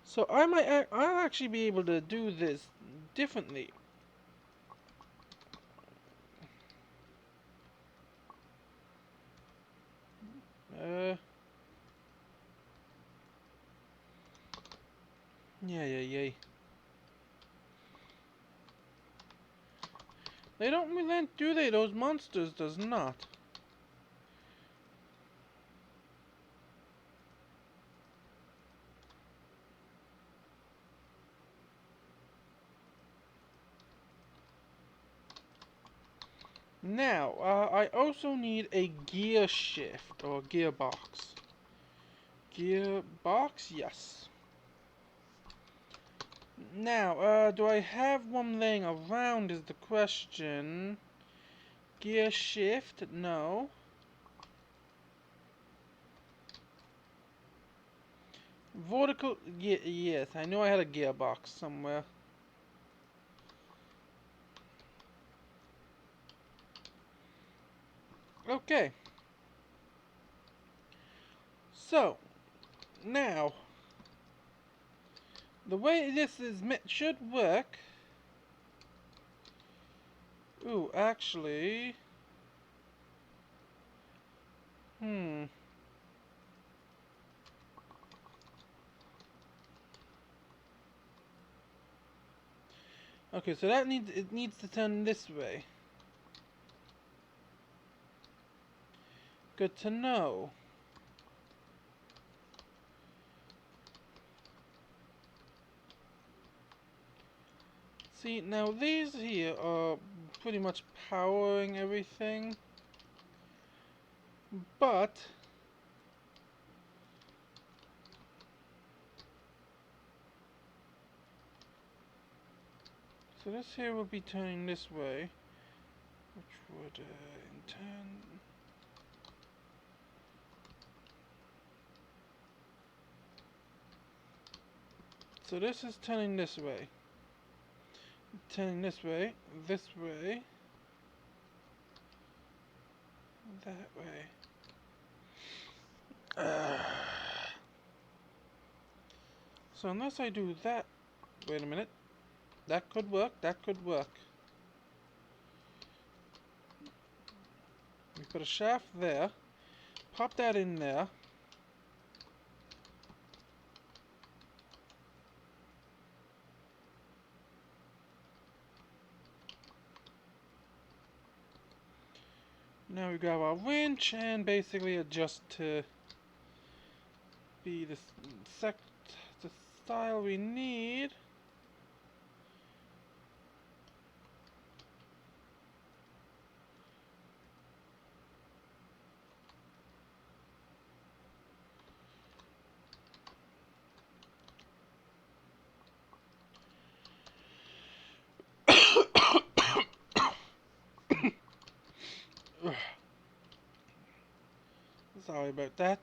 so I'll actually be able to do this differently. Yeah. They don't relent, do they? Those monsters does not. Now, I also need a gear shift, or gearbox. Gearbox? Yes. Now, do I have one laying around is the question. Gear shift? No. Vertical? Yes, I knew I had a gearbox somewhere. Okay. So, now, the way this should work. Ooh, actually. Okay, so it needs to turn this way. Good to know. See, now these here are pretty much powering everything, but so this here will be turning this way, which would intend. So this is turning this way, this way, that way. So unless I do that... Wait a minute. That could work, that could work. We put a shaft there. Pop that in there. Now we grab our winch and basically adjust to be the style we need. Sorry about that.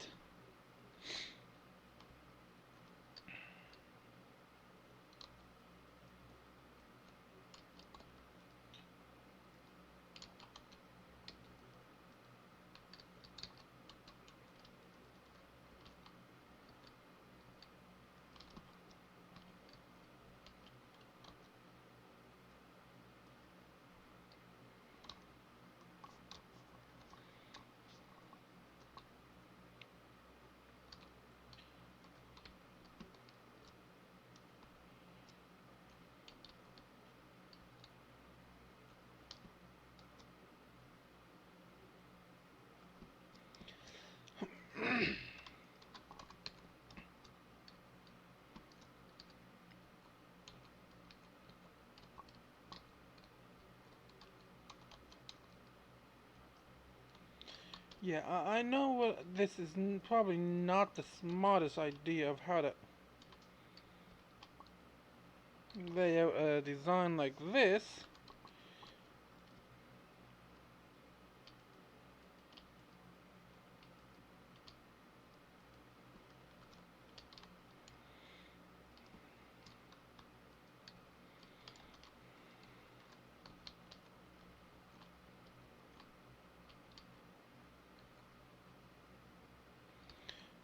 Yeah, I know this is probably not the smartest idea of how to lay out a design like this.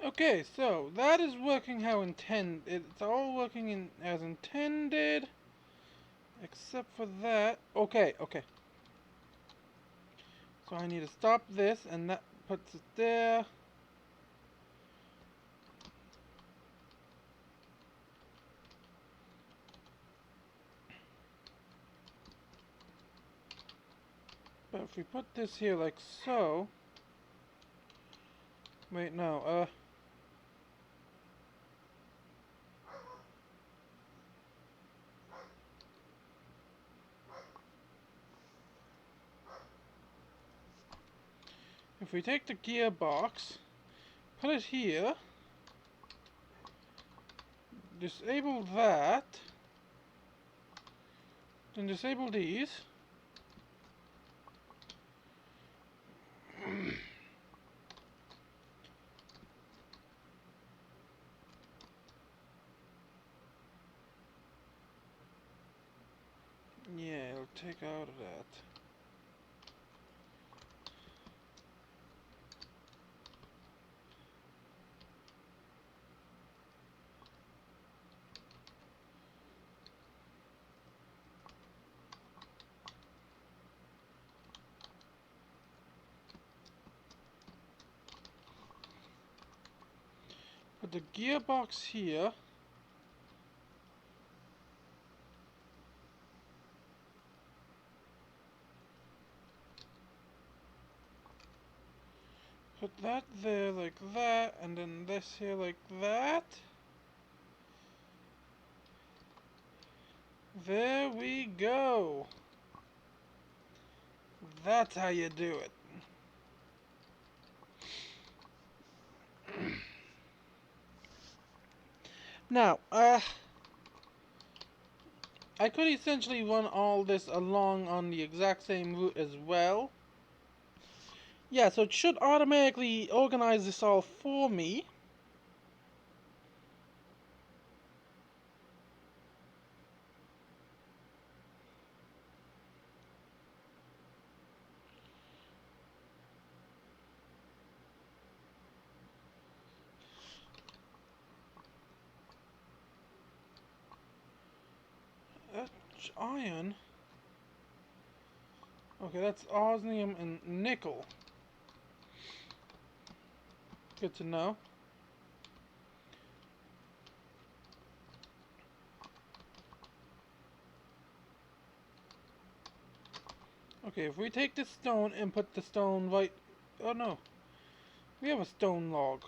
Okay, so that is working how intended. It's all working as intended, except for that. Okay, okay. So I need to stop this, and that puts it there. But if we put this here like so... Wait, no, if we take the gearbox, put it here, disable that, then disable these. Yeah, it'll take out of that. Put the gearbox here. Put that there like that, and then this here like that. There we go. That's how you do it. Now, I could essentially run all this along on the exact same route as well. Yeah, so it should automatically organize this all for me. Iron. Okay, that's osmium and nickel. Good to know. Okay, if we take this stone and put the stone right... Oh no. We have a stone log.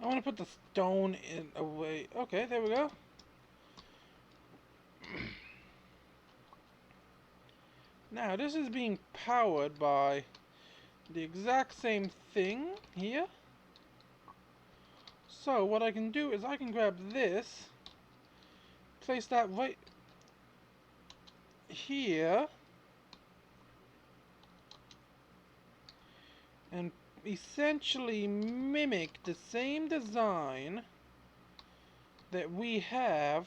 I want to put the stone in away. Okay, there we go. Now, this is being powered by the exact same thing here. So, what I can do is I can grab this, place that right here, and essentially mimic the same design that we have,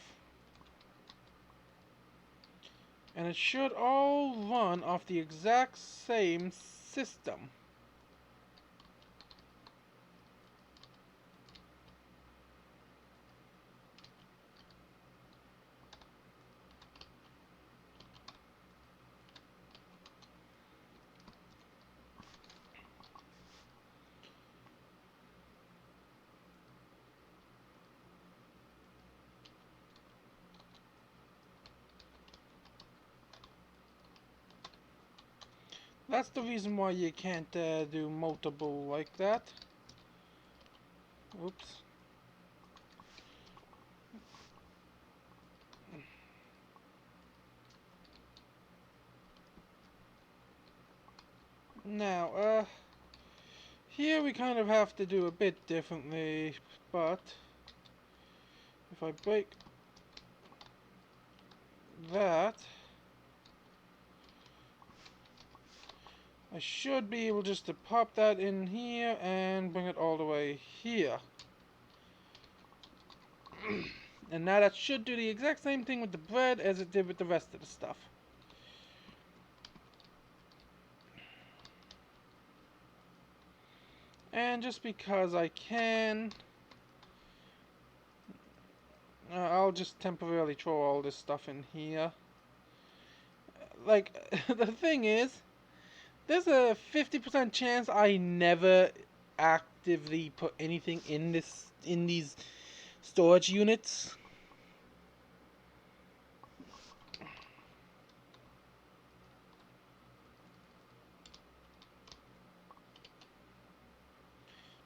and it should all run off the exact same system. That's the reason why you can't do multiple like that. Oops. Now, here we kind of have to do a bit differently, but if I break that, I should be able just to pop that in here and bring it all the way here. And now that should do the exact same thing with the bread as it did with the rest of the stuff. And just because I can, I'll just temporarily throw all this stuff in here. Like, the thing is, there's a 50% chance I never actively put anything in these storage units.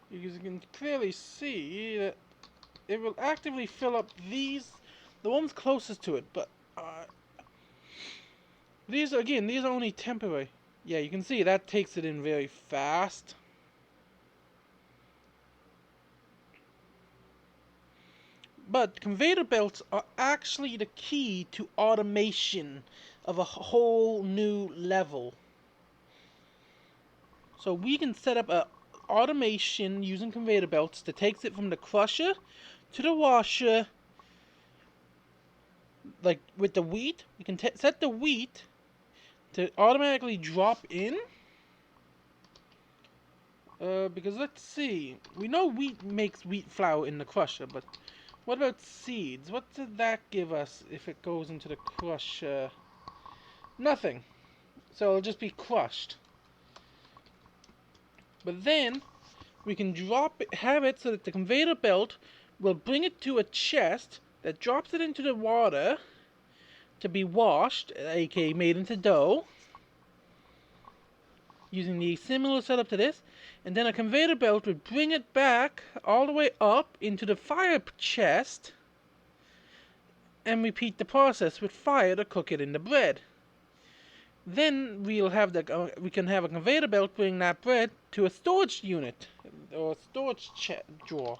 Because you can clearly see that it will actively fill up these, the ones closest to it, but these are only temporary. Yeah, you can see that takes it in very fast. But conveyor belts are actually the key to automation of a whole new level. So we can set up a automation using conveyor belts that takes it from the crusher to the washer. Like with the wheat, we can set the wheat to automatically drop in. Because let's see, we know wheat makes wheat flour in the crusher, but what about seeds? What did that give us if it goes into the crusher? Nothing. So it'll just be crushed. But then we can have it so that the conveyor belt will bring it to a chest that drops it into the water to be washed, aka made into dough, using the similar setup to this, and then a conveyor belt would bring it back all the way up into the fire chest and repeat the process with fire to cook it in the bread. Then we can have a conveyor belt bring that bread to a storage unit or a storage drawer,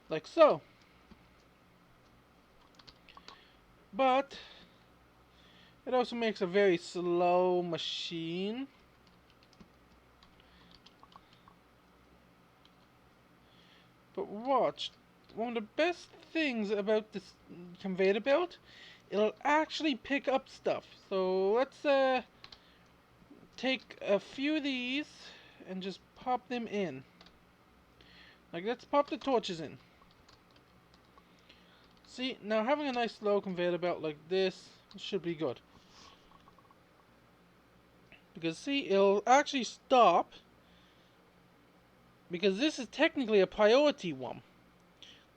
like so. But it also makes a very slow machine. But watch, one of the best things about this conveyor belt, it'll actually pick up stuff. So let's take a few of these and just pop them in. Like, let's pop the torches in. See, now having a nice low conveyor belt like this should be good. Because see, it'll actually stop. Because this is technically a priority one.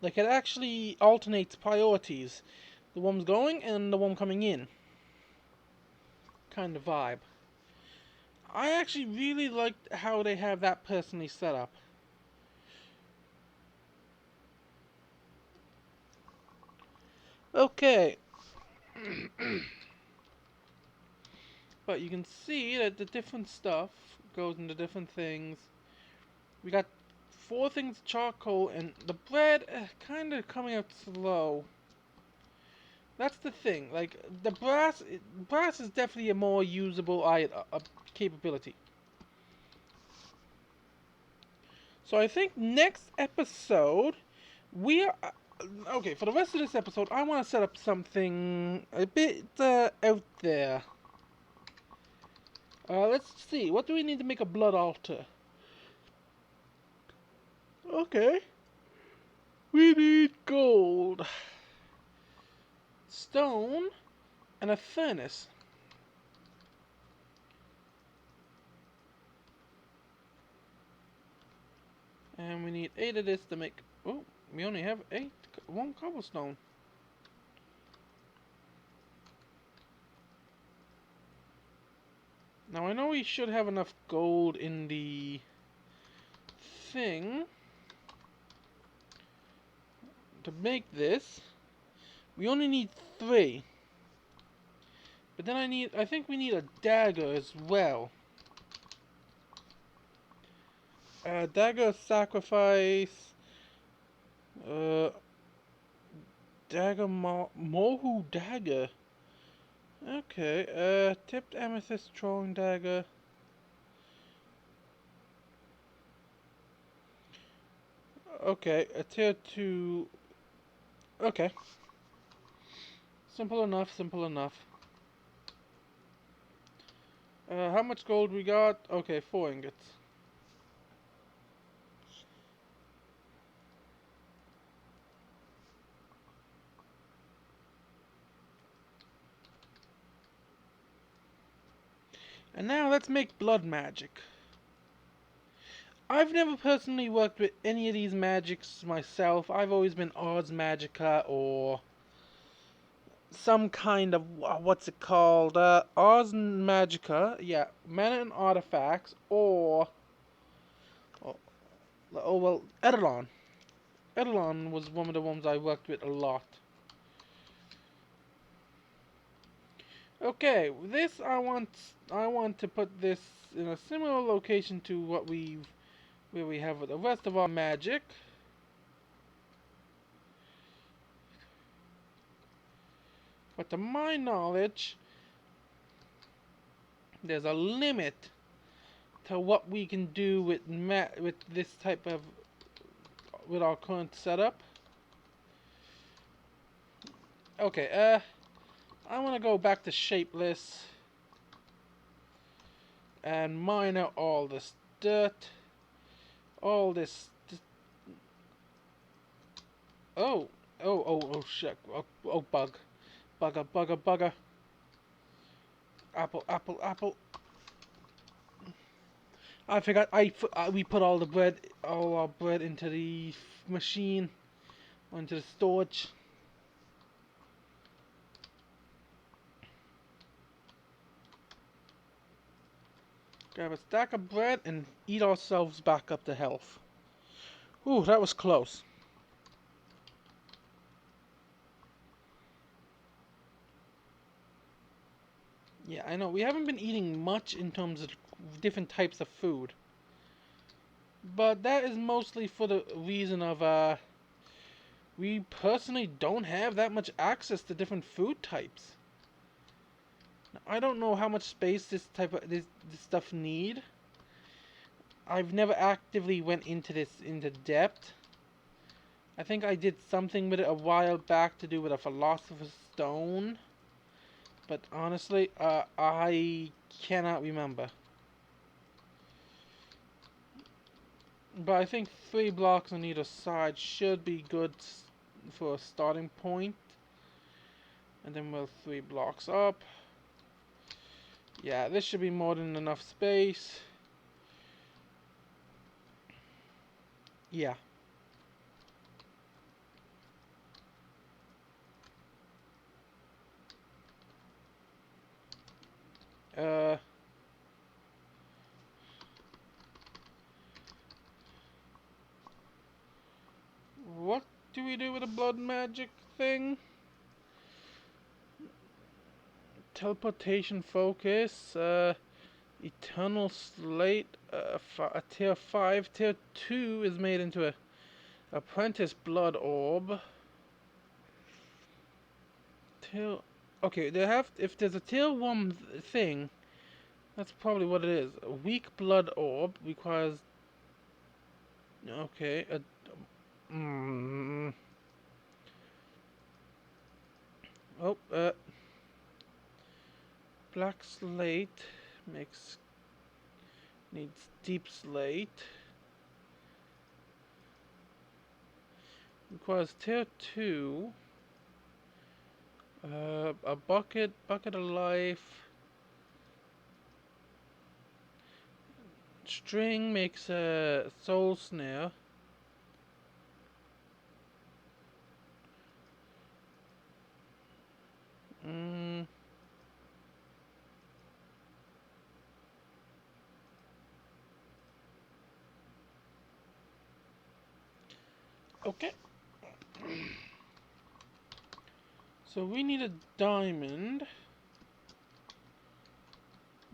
Like, it actually alternates priorities. The one's going and the one coming in. Kind of vibe. I actually really liked how they have that personally set up. Okay. But you can see that the different stuff goes into different things. We got 4 things of charcoal, and the bread kind of coming out slow. That's the thing. Like, the brass is definitely a more usable capability. So I think next episode we are okay. For the rest of this episode, I want to set up something a bit out there. Let's see. What do we need to make a blood altar? Okay. We need gold, stone, and a furnace. And we need 8 of this to make... Oh, we only have 1 cobblestone. Now I know we should have enough gold in the thing to make this. We only need 3. But then I think we need a dagger as well. Dagger sacrifice. Dagger Mohu dagger. Okay, tipped amethyst throwing dagger. Okay, a tier 2. Okay. Simple enough, simple enough. How much gold we got? Okay, 4 ingots. And now let's make blood magic. I've never personally worked with any of these magics myself. I've always been Ars Magica or some kind of, what's it called? Ars Magica, yeah, mana and artifacts, or oh well, Eidolon. Eidolon was one of the ones I worked with a lot. Okay, this I want to put this in a similar location to where we have the rest of our magic. But to my knowledge, there's a limit to what we can do with this type of with our current setup. Okay, I want to go back to shapeless and mine out all this dirt, all this. Oh shit! Oh bug, bugger. Apple. I forgot. We put all our bread into the machine, into the storage. Grab a stack of bread and eat ourselves back up to health. Ooh, that was close. Yeah, I know. We haven't been eating much in terms of different types of food. But that is mostly for the reason of, we personally don't have that much access to different food types. Now, I don't know how much space this stuff need. I've never actively went into this into depth. I think I did something with it a while back to do with a philosopher's stone. But honestly, I cannot remember. But I think 3 blocks on either side should be good for a starting point. And then we'll 3 blocks up. Yeah, this should be more than enough space. Yeah. Uh, what do we do with the blood magic thing? Teleportation focus, eternal slate, a tier 5, tier 2 is made into a apprentice blood orb. Tier, okay, they have, if there's a tier 1 thing, that's probably what it is. A weak blood orb requires, okay, oh, black slate needs deep slate. Requires tier 2. A bucket of life. String makes a soul snare. Mm. Okay. So we need a diamond.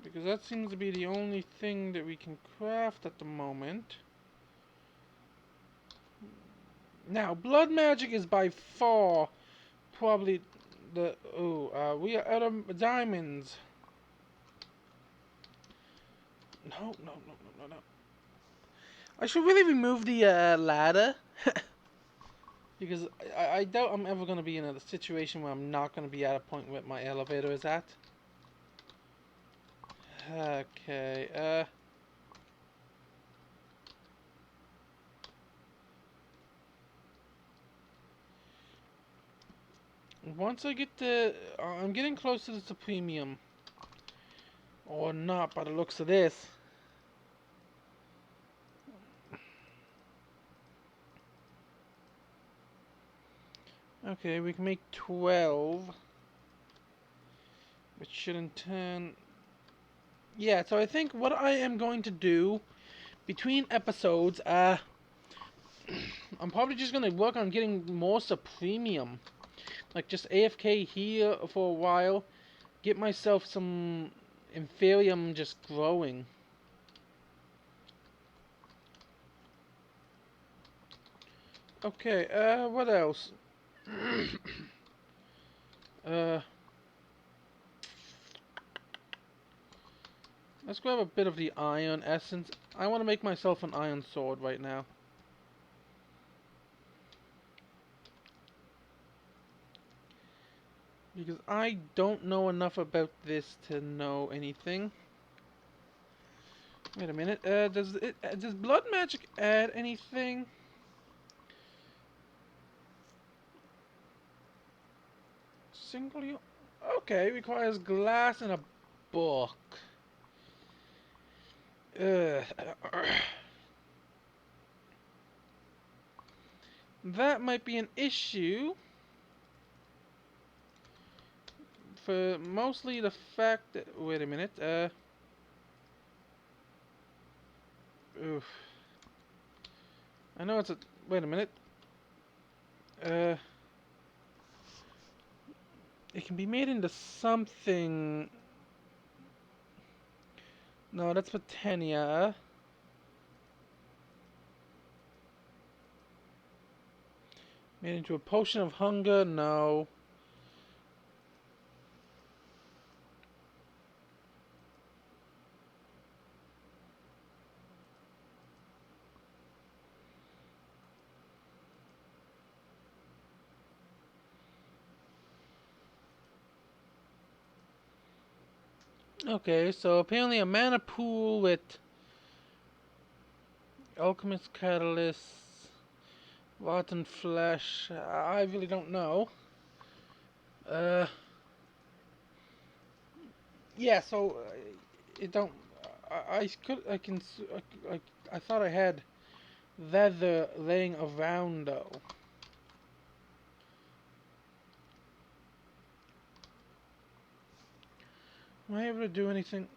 Because that seems to be the only thing that we can craft at the moment. Now, blood magic is by far probably the... Oh, we are out of diamonds. No, no, no, no, no, no. I should really remove the ladder. Because I doubt I'm ever going to be in a situation where I'm not going to be at a point where my elevator is at. Okay, once I get the... I'm getting close to the premium. Or not, by the looks of this. Okay, we can make 12. Which should in turn... Yeah, so I think what I am going to do between episodes, I'm probably just going to work on getting more supremium. Like, just AFK here for a while. Get myself some Inferium just growing. Okay, what else? uh... Let's grab a bit of the iron essence. I want to make myself an iron sword right now. Because I don't know enough about this to know anything. Wait a minute. Does blood magic add anything? Single. Okay, requires glass and a book. That might be an issue. For mostly the fact that... Wait a minute. Oof. I know it's a... Wait a minute. It can be made into something... No, that's Botania. Made into a potion of hunger? No. Okay, so apparently a mana pool with Alchemist Catalyst, Rotten Flesh. I really don't know. Uh, yeah. So it don't. I could. I can. I thought I had leather laying around though. Am I able to do anything?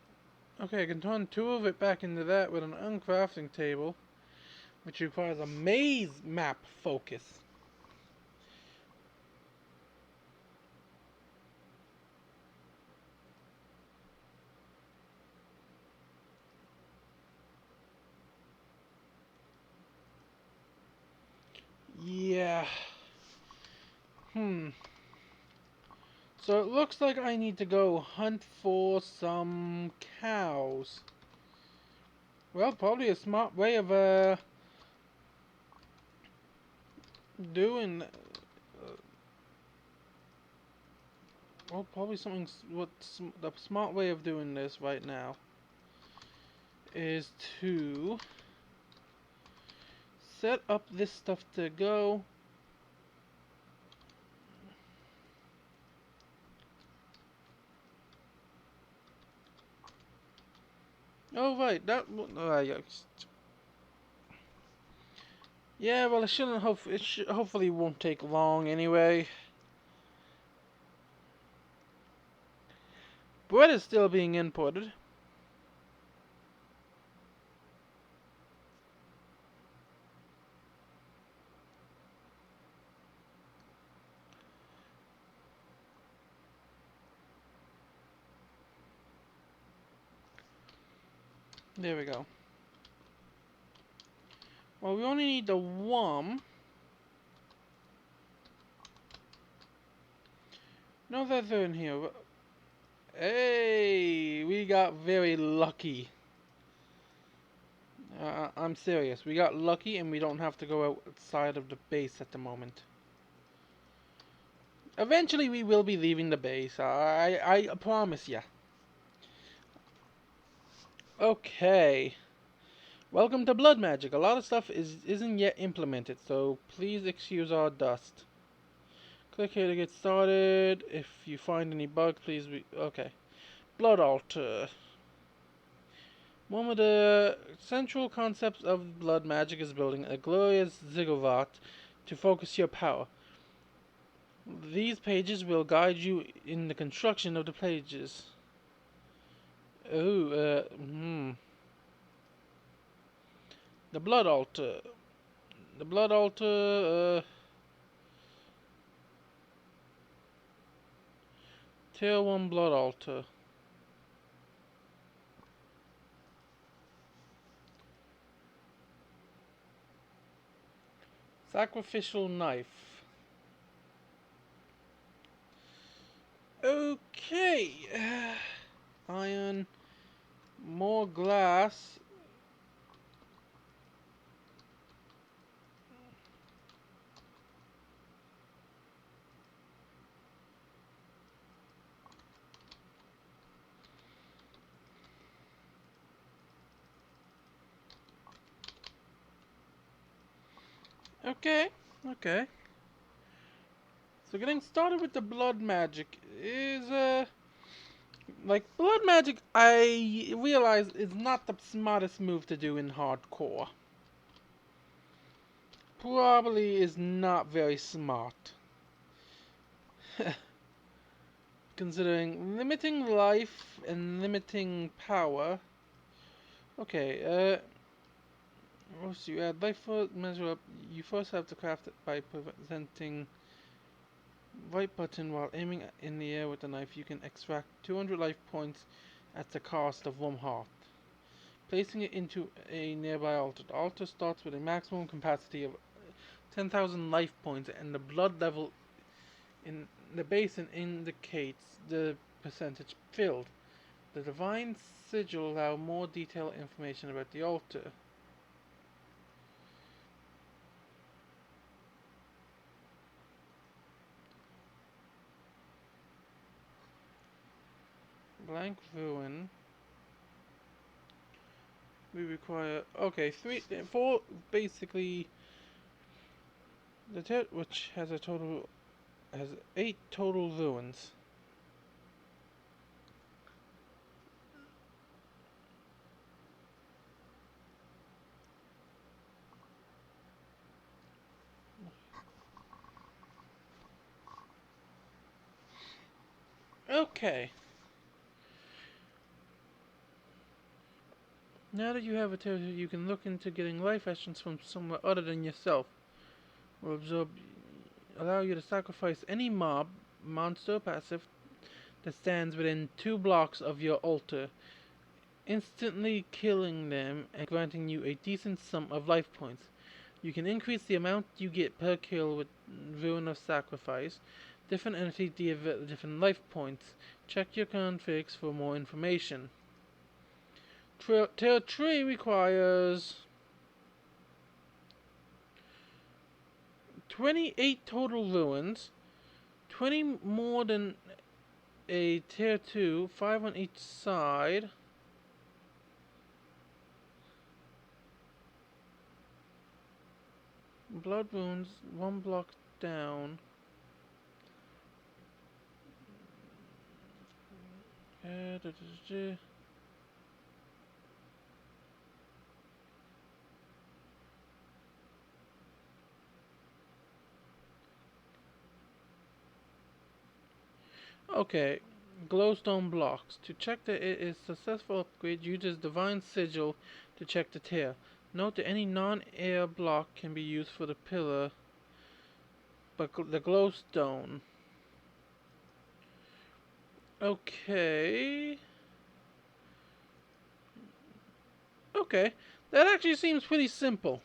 Okay, I can turn two of it back into that with an uncrafting table, which requires a maze map focus. Yeah. Hmm. So it looks like I need to go hunt for some cows. Well, probably a smart way of doing. Well, probably something. The smart way of doing this right now is to set up this stuff to go. Oh right, that. Yeah, well, it shouldn't. Hopefully won't take long anyway. Bread is still being imported. There we go. Well, we only need the one. No, that's in here. Hey, we got very lucky. I'm serious. We got lucky and we don't have to go outside of the base at the moment. Eventually we will be leaving the base. I promise ya. Okay. Welcome to Blood Magic. A lot of stuff isn't yet implemented, so please excuse our dust. Click here to get started. If you find any bug, please okay. Blood altar. One of the central concepts of blood magic is building a glorious ziggurat to focus your power. These pages will guide you in the construction of the pages. Oh, The blood altar. The blood altar, tier 1 blood altar. Sacrificial knife. Okay. Iron. More glass. Okay. Okay. So getting started with the blood magic is like blood magic I realize is not the smartest move to do in hardcore. Probably is not very smart. Considering limiting life and limiting power. Okay, once you add life measure up, you first have to craft it by presenting right button while aiming in the air with the knife. You can extract 200 life points at the cost of 1 heart. Placing it into a nearby altar. The altar starts with a maximum capacity of 10,000 life points, and the blood level in the basin indicates the percentage filled. The divine sigil allows more detailed information about the altar. Blank ruin. We require, okay, 4, basically, which has 8 total ruins. Okay. Now that you have a territory, you can look into getting life essence from somewhere other than yourself. Will allow you to sacrifice any monster, or passive that stands within 2 blocks of your altar, instantly killing them and granting you a decent sum of life points. You can increase the amount you get per kill with Ruin of Sacrifice. Different entities give different life points. Check your configs for more information. Tier 3 requires 28 total ruins, 20 more than a tier 2, 5 on each side. Blood wounds, 1 block down. Okay, glowstone blocks. To check that it is successful upgrade, uses divine sigil to check the tier. Note that any non-air block can be used for the pillar, but the glowstone. Okay. Okay, that actually seems pretty simple.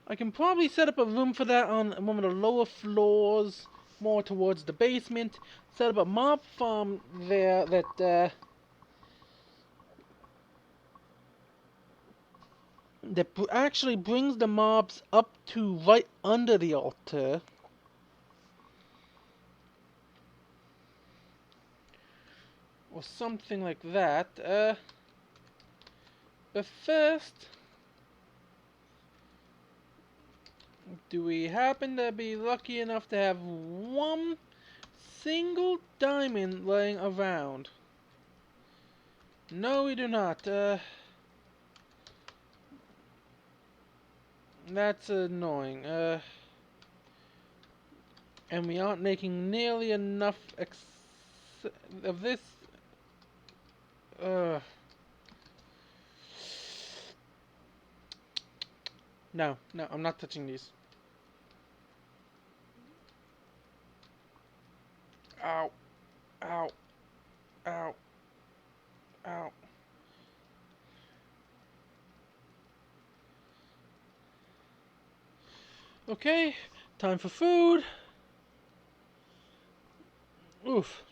I can probably set up a room for that on one of the lower floors, more towards the basement. Set up a mob farm there that actually brings the mobs up to right under the altar. Or something like that. But first, do we happen to be lucky enough to have one single diamond laying around? No, we do not. That's annoying. And we aren't making nearly enough of this. Uh, no, I'm not touching these. Ow, ow, ow, ow. Okay, time for food. Oof.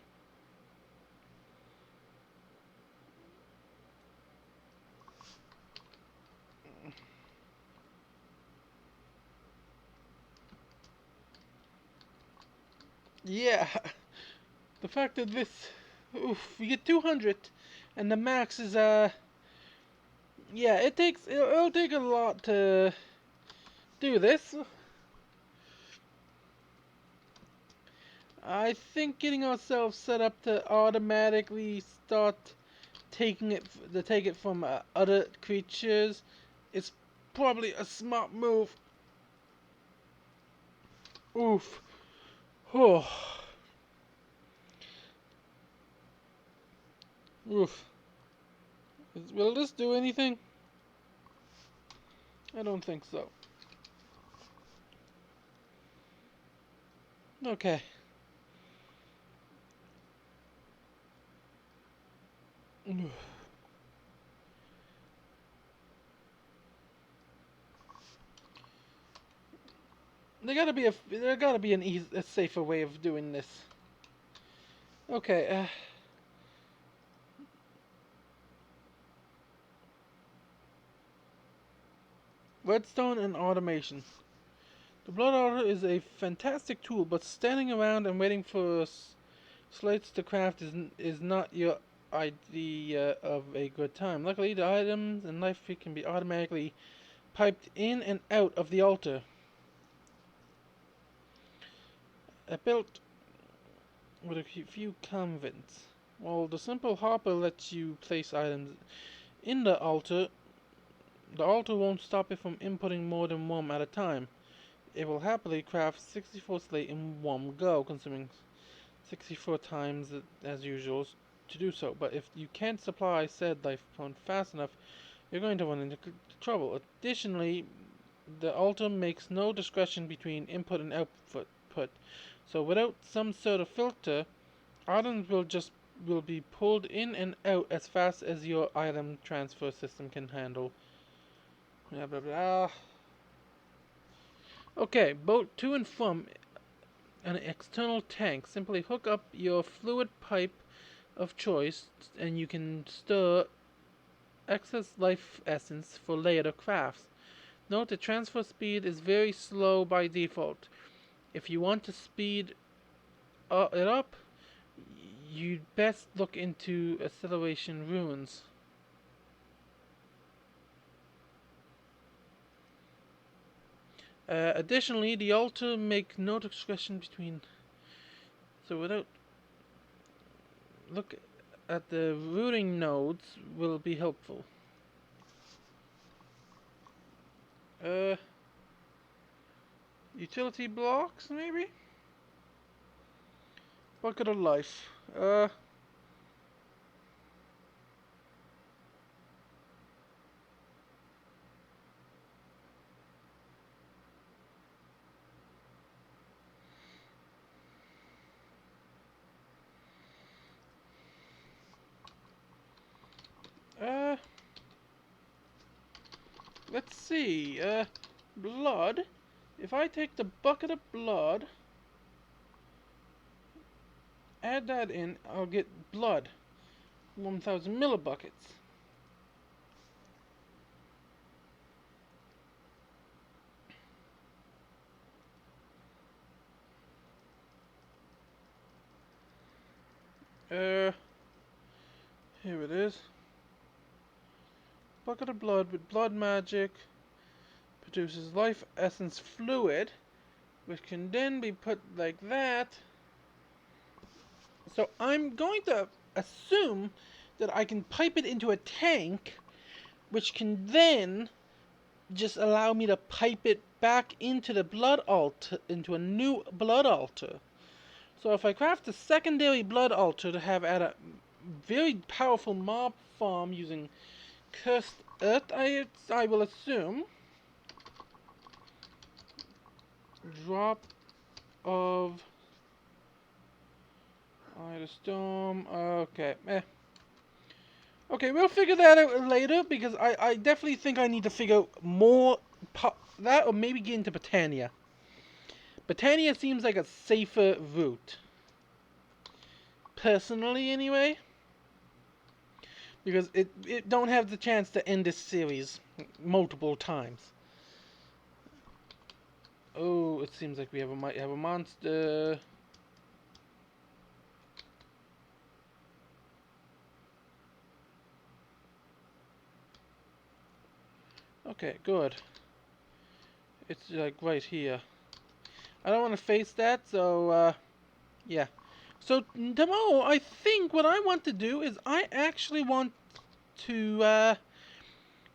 Yeah, the fact that this, oof, we get 200, and the max is yeah, it'll take a lot to do this. I think getting ourselves set up to automatically start take it from other creatures is probably a smart move. Oof. Oh. Oof. Will this do anything? I don't think so. Okay. There gotta be a safer way of doing this. Okay. Redstone and automation. The blood order is a fantastic tool, but standing around and waiting for slates to craft is not your idea of a good time. Luckily, the items and life can be automatically piped in and out of the altar. I built with a few convents. While the simple hopper lets you place items in the altar won't stop it from inputting more than one at a time. It will happily craft 64 slate in one go, consuming 64 times as usual to do so. But if you can't supply said life component fast enough, you're going to run into trouble. Additionally, the altar makes no discretion between input and output. So without some sort of filter, items will be pulled in and out as fast as your item transfer system can handle. Blah blah blah. Okay, boat to and from an external tank. Simply hook up your fluid pipe of choice and you can stir excess life essence for later crafts. Note the transfer speed is very slow by default. If you want to speed it up, you'd best look into acceleration runes. Additionally, the altar make no discretion between. So without look at the routing nodes will be helpful. Utility blocks maybe. Bucket of life. Uh, let's see. Blood. If I take the bucket of blood, add that in, I'll get blood. 1,000 millibuckets. Here it is. Bucket of blood with blood magic produces life essence fluid, which can then be put like that. So I'm going to assume that I can pipe it into a tank, which can then just allow me to pipe it back into the blood altar, into a new blood altar. So if I craft a secondary blood altar to have at a very powerful mob farm using cursed earth, I will assume drop of the storm. Okay, okay, we'll figure that out later because I definitely think I need to figure out more that, or maybe get into Botania. Botania seems like a safer route, personally, anyway, because it don't have the chance to end this series multiple times. Oh, it seems like we might have a monster. Okay, good. It's like right here. I don't want to face that, so yeah. So tomorrow, I think what I want to do is I actually want to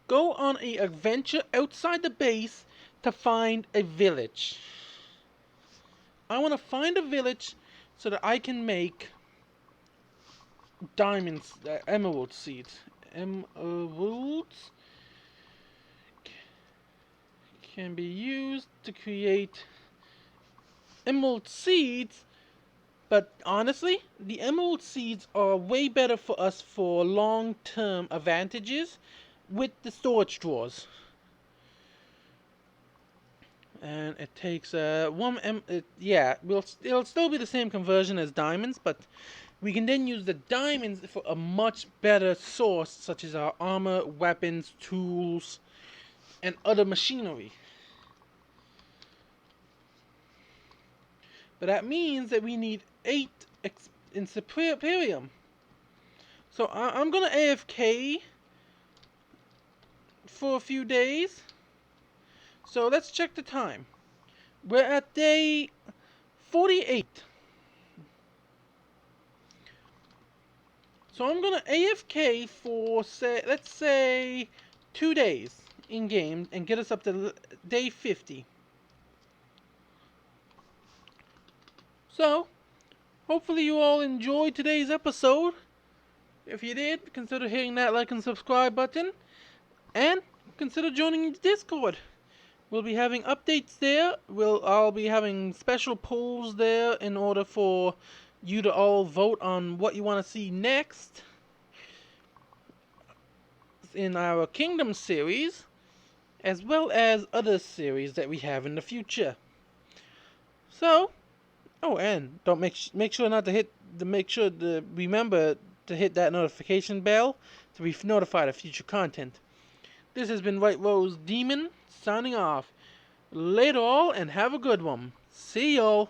go on a adventure outside the base to find a village. I want to find a village so that I can make diamonds, emerald seeds. Emeralds can be used to create emerald seeds, but honestly, the emerald seeds are way better for us for long-term advantages with the storage drawers. And it takes it'll still be the same conversion as diamonds, but we can then use the diamonds for a much better source, such as our armor, weapons, tools, and other machinery. But that means that we need 8 in Superium. So I'm gonna AFK for a few days. So let's check the time. We're at day 48. So I'm gonna AFK for let's say 2 days in game and get us up to day 50. So hopefully you all enjoyed today's episode. If you did, consider hitting that like and subscribe button, and consider joining the Discord. We'll be having updates there. I'll be having special polls there in order for you to all vote on what you want to see next in our Kingdom series, as well as other series that we have in the future. So, oh, and don't make sure not to remember to hit that notification bell to be notified of future content. This has been White Rose Demon signing off. Later all, and have a good one. See y'all.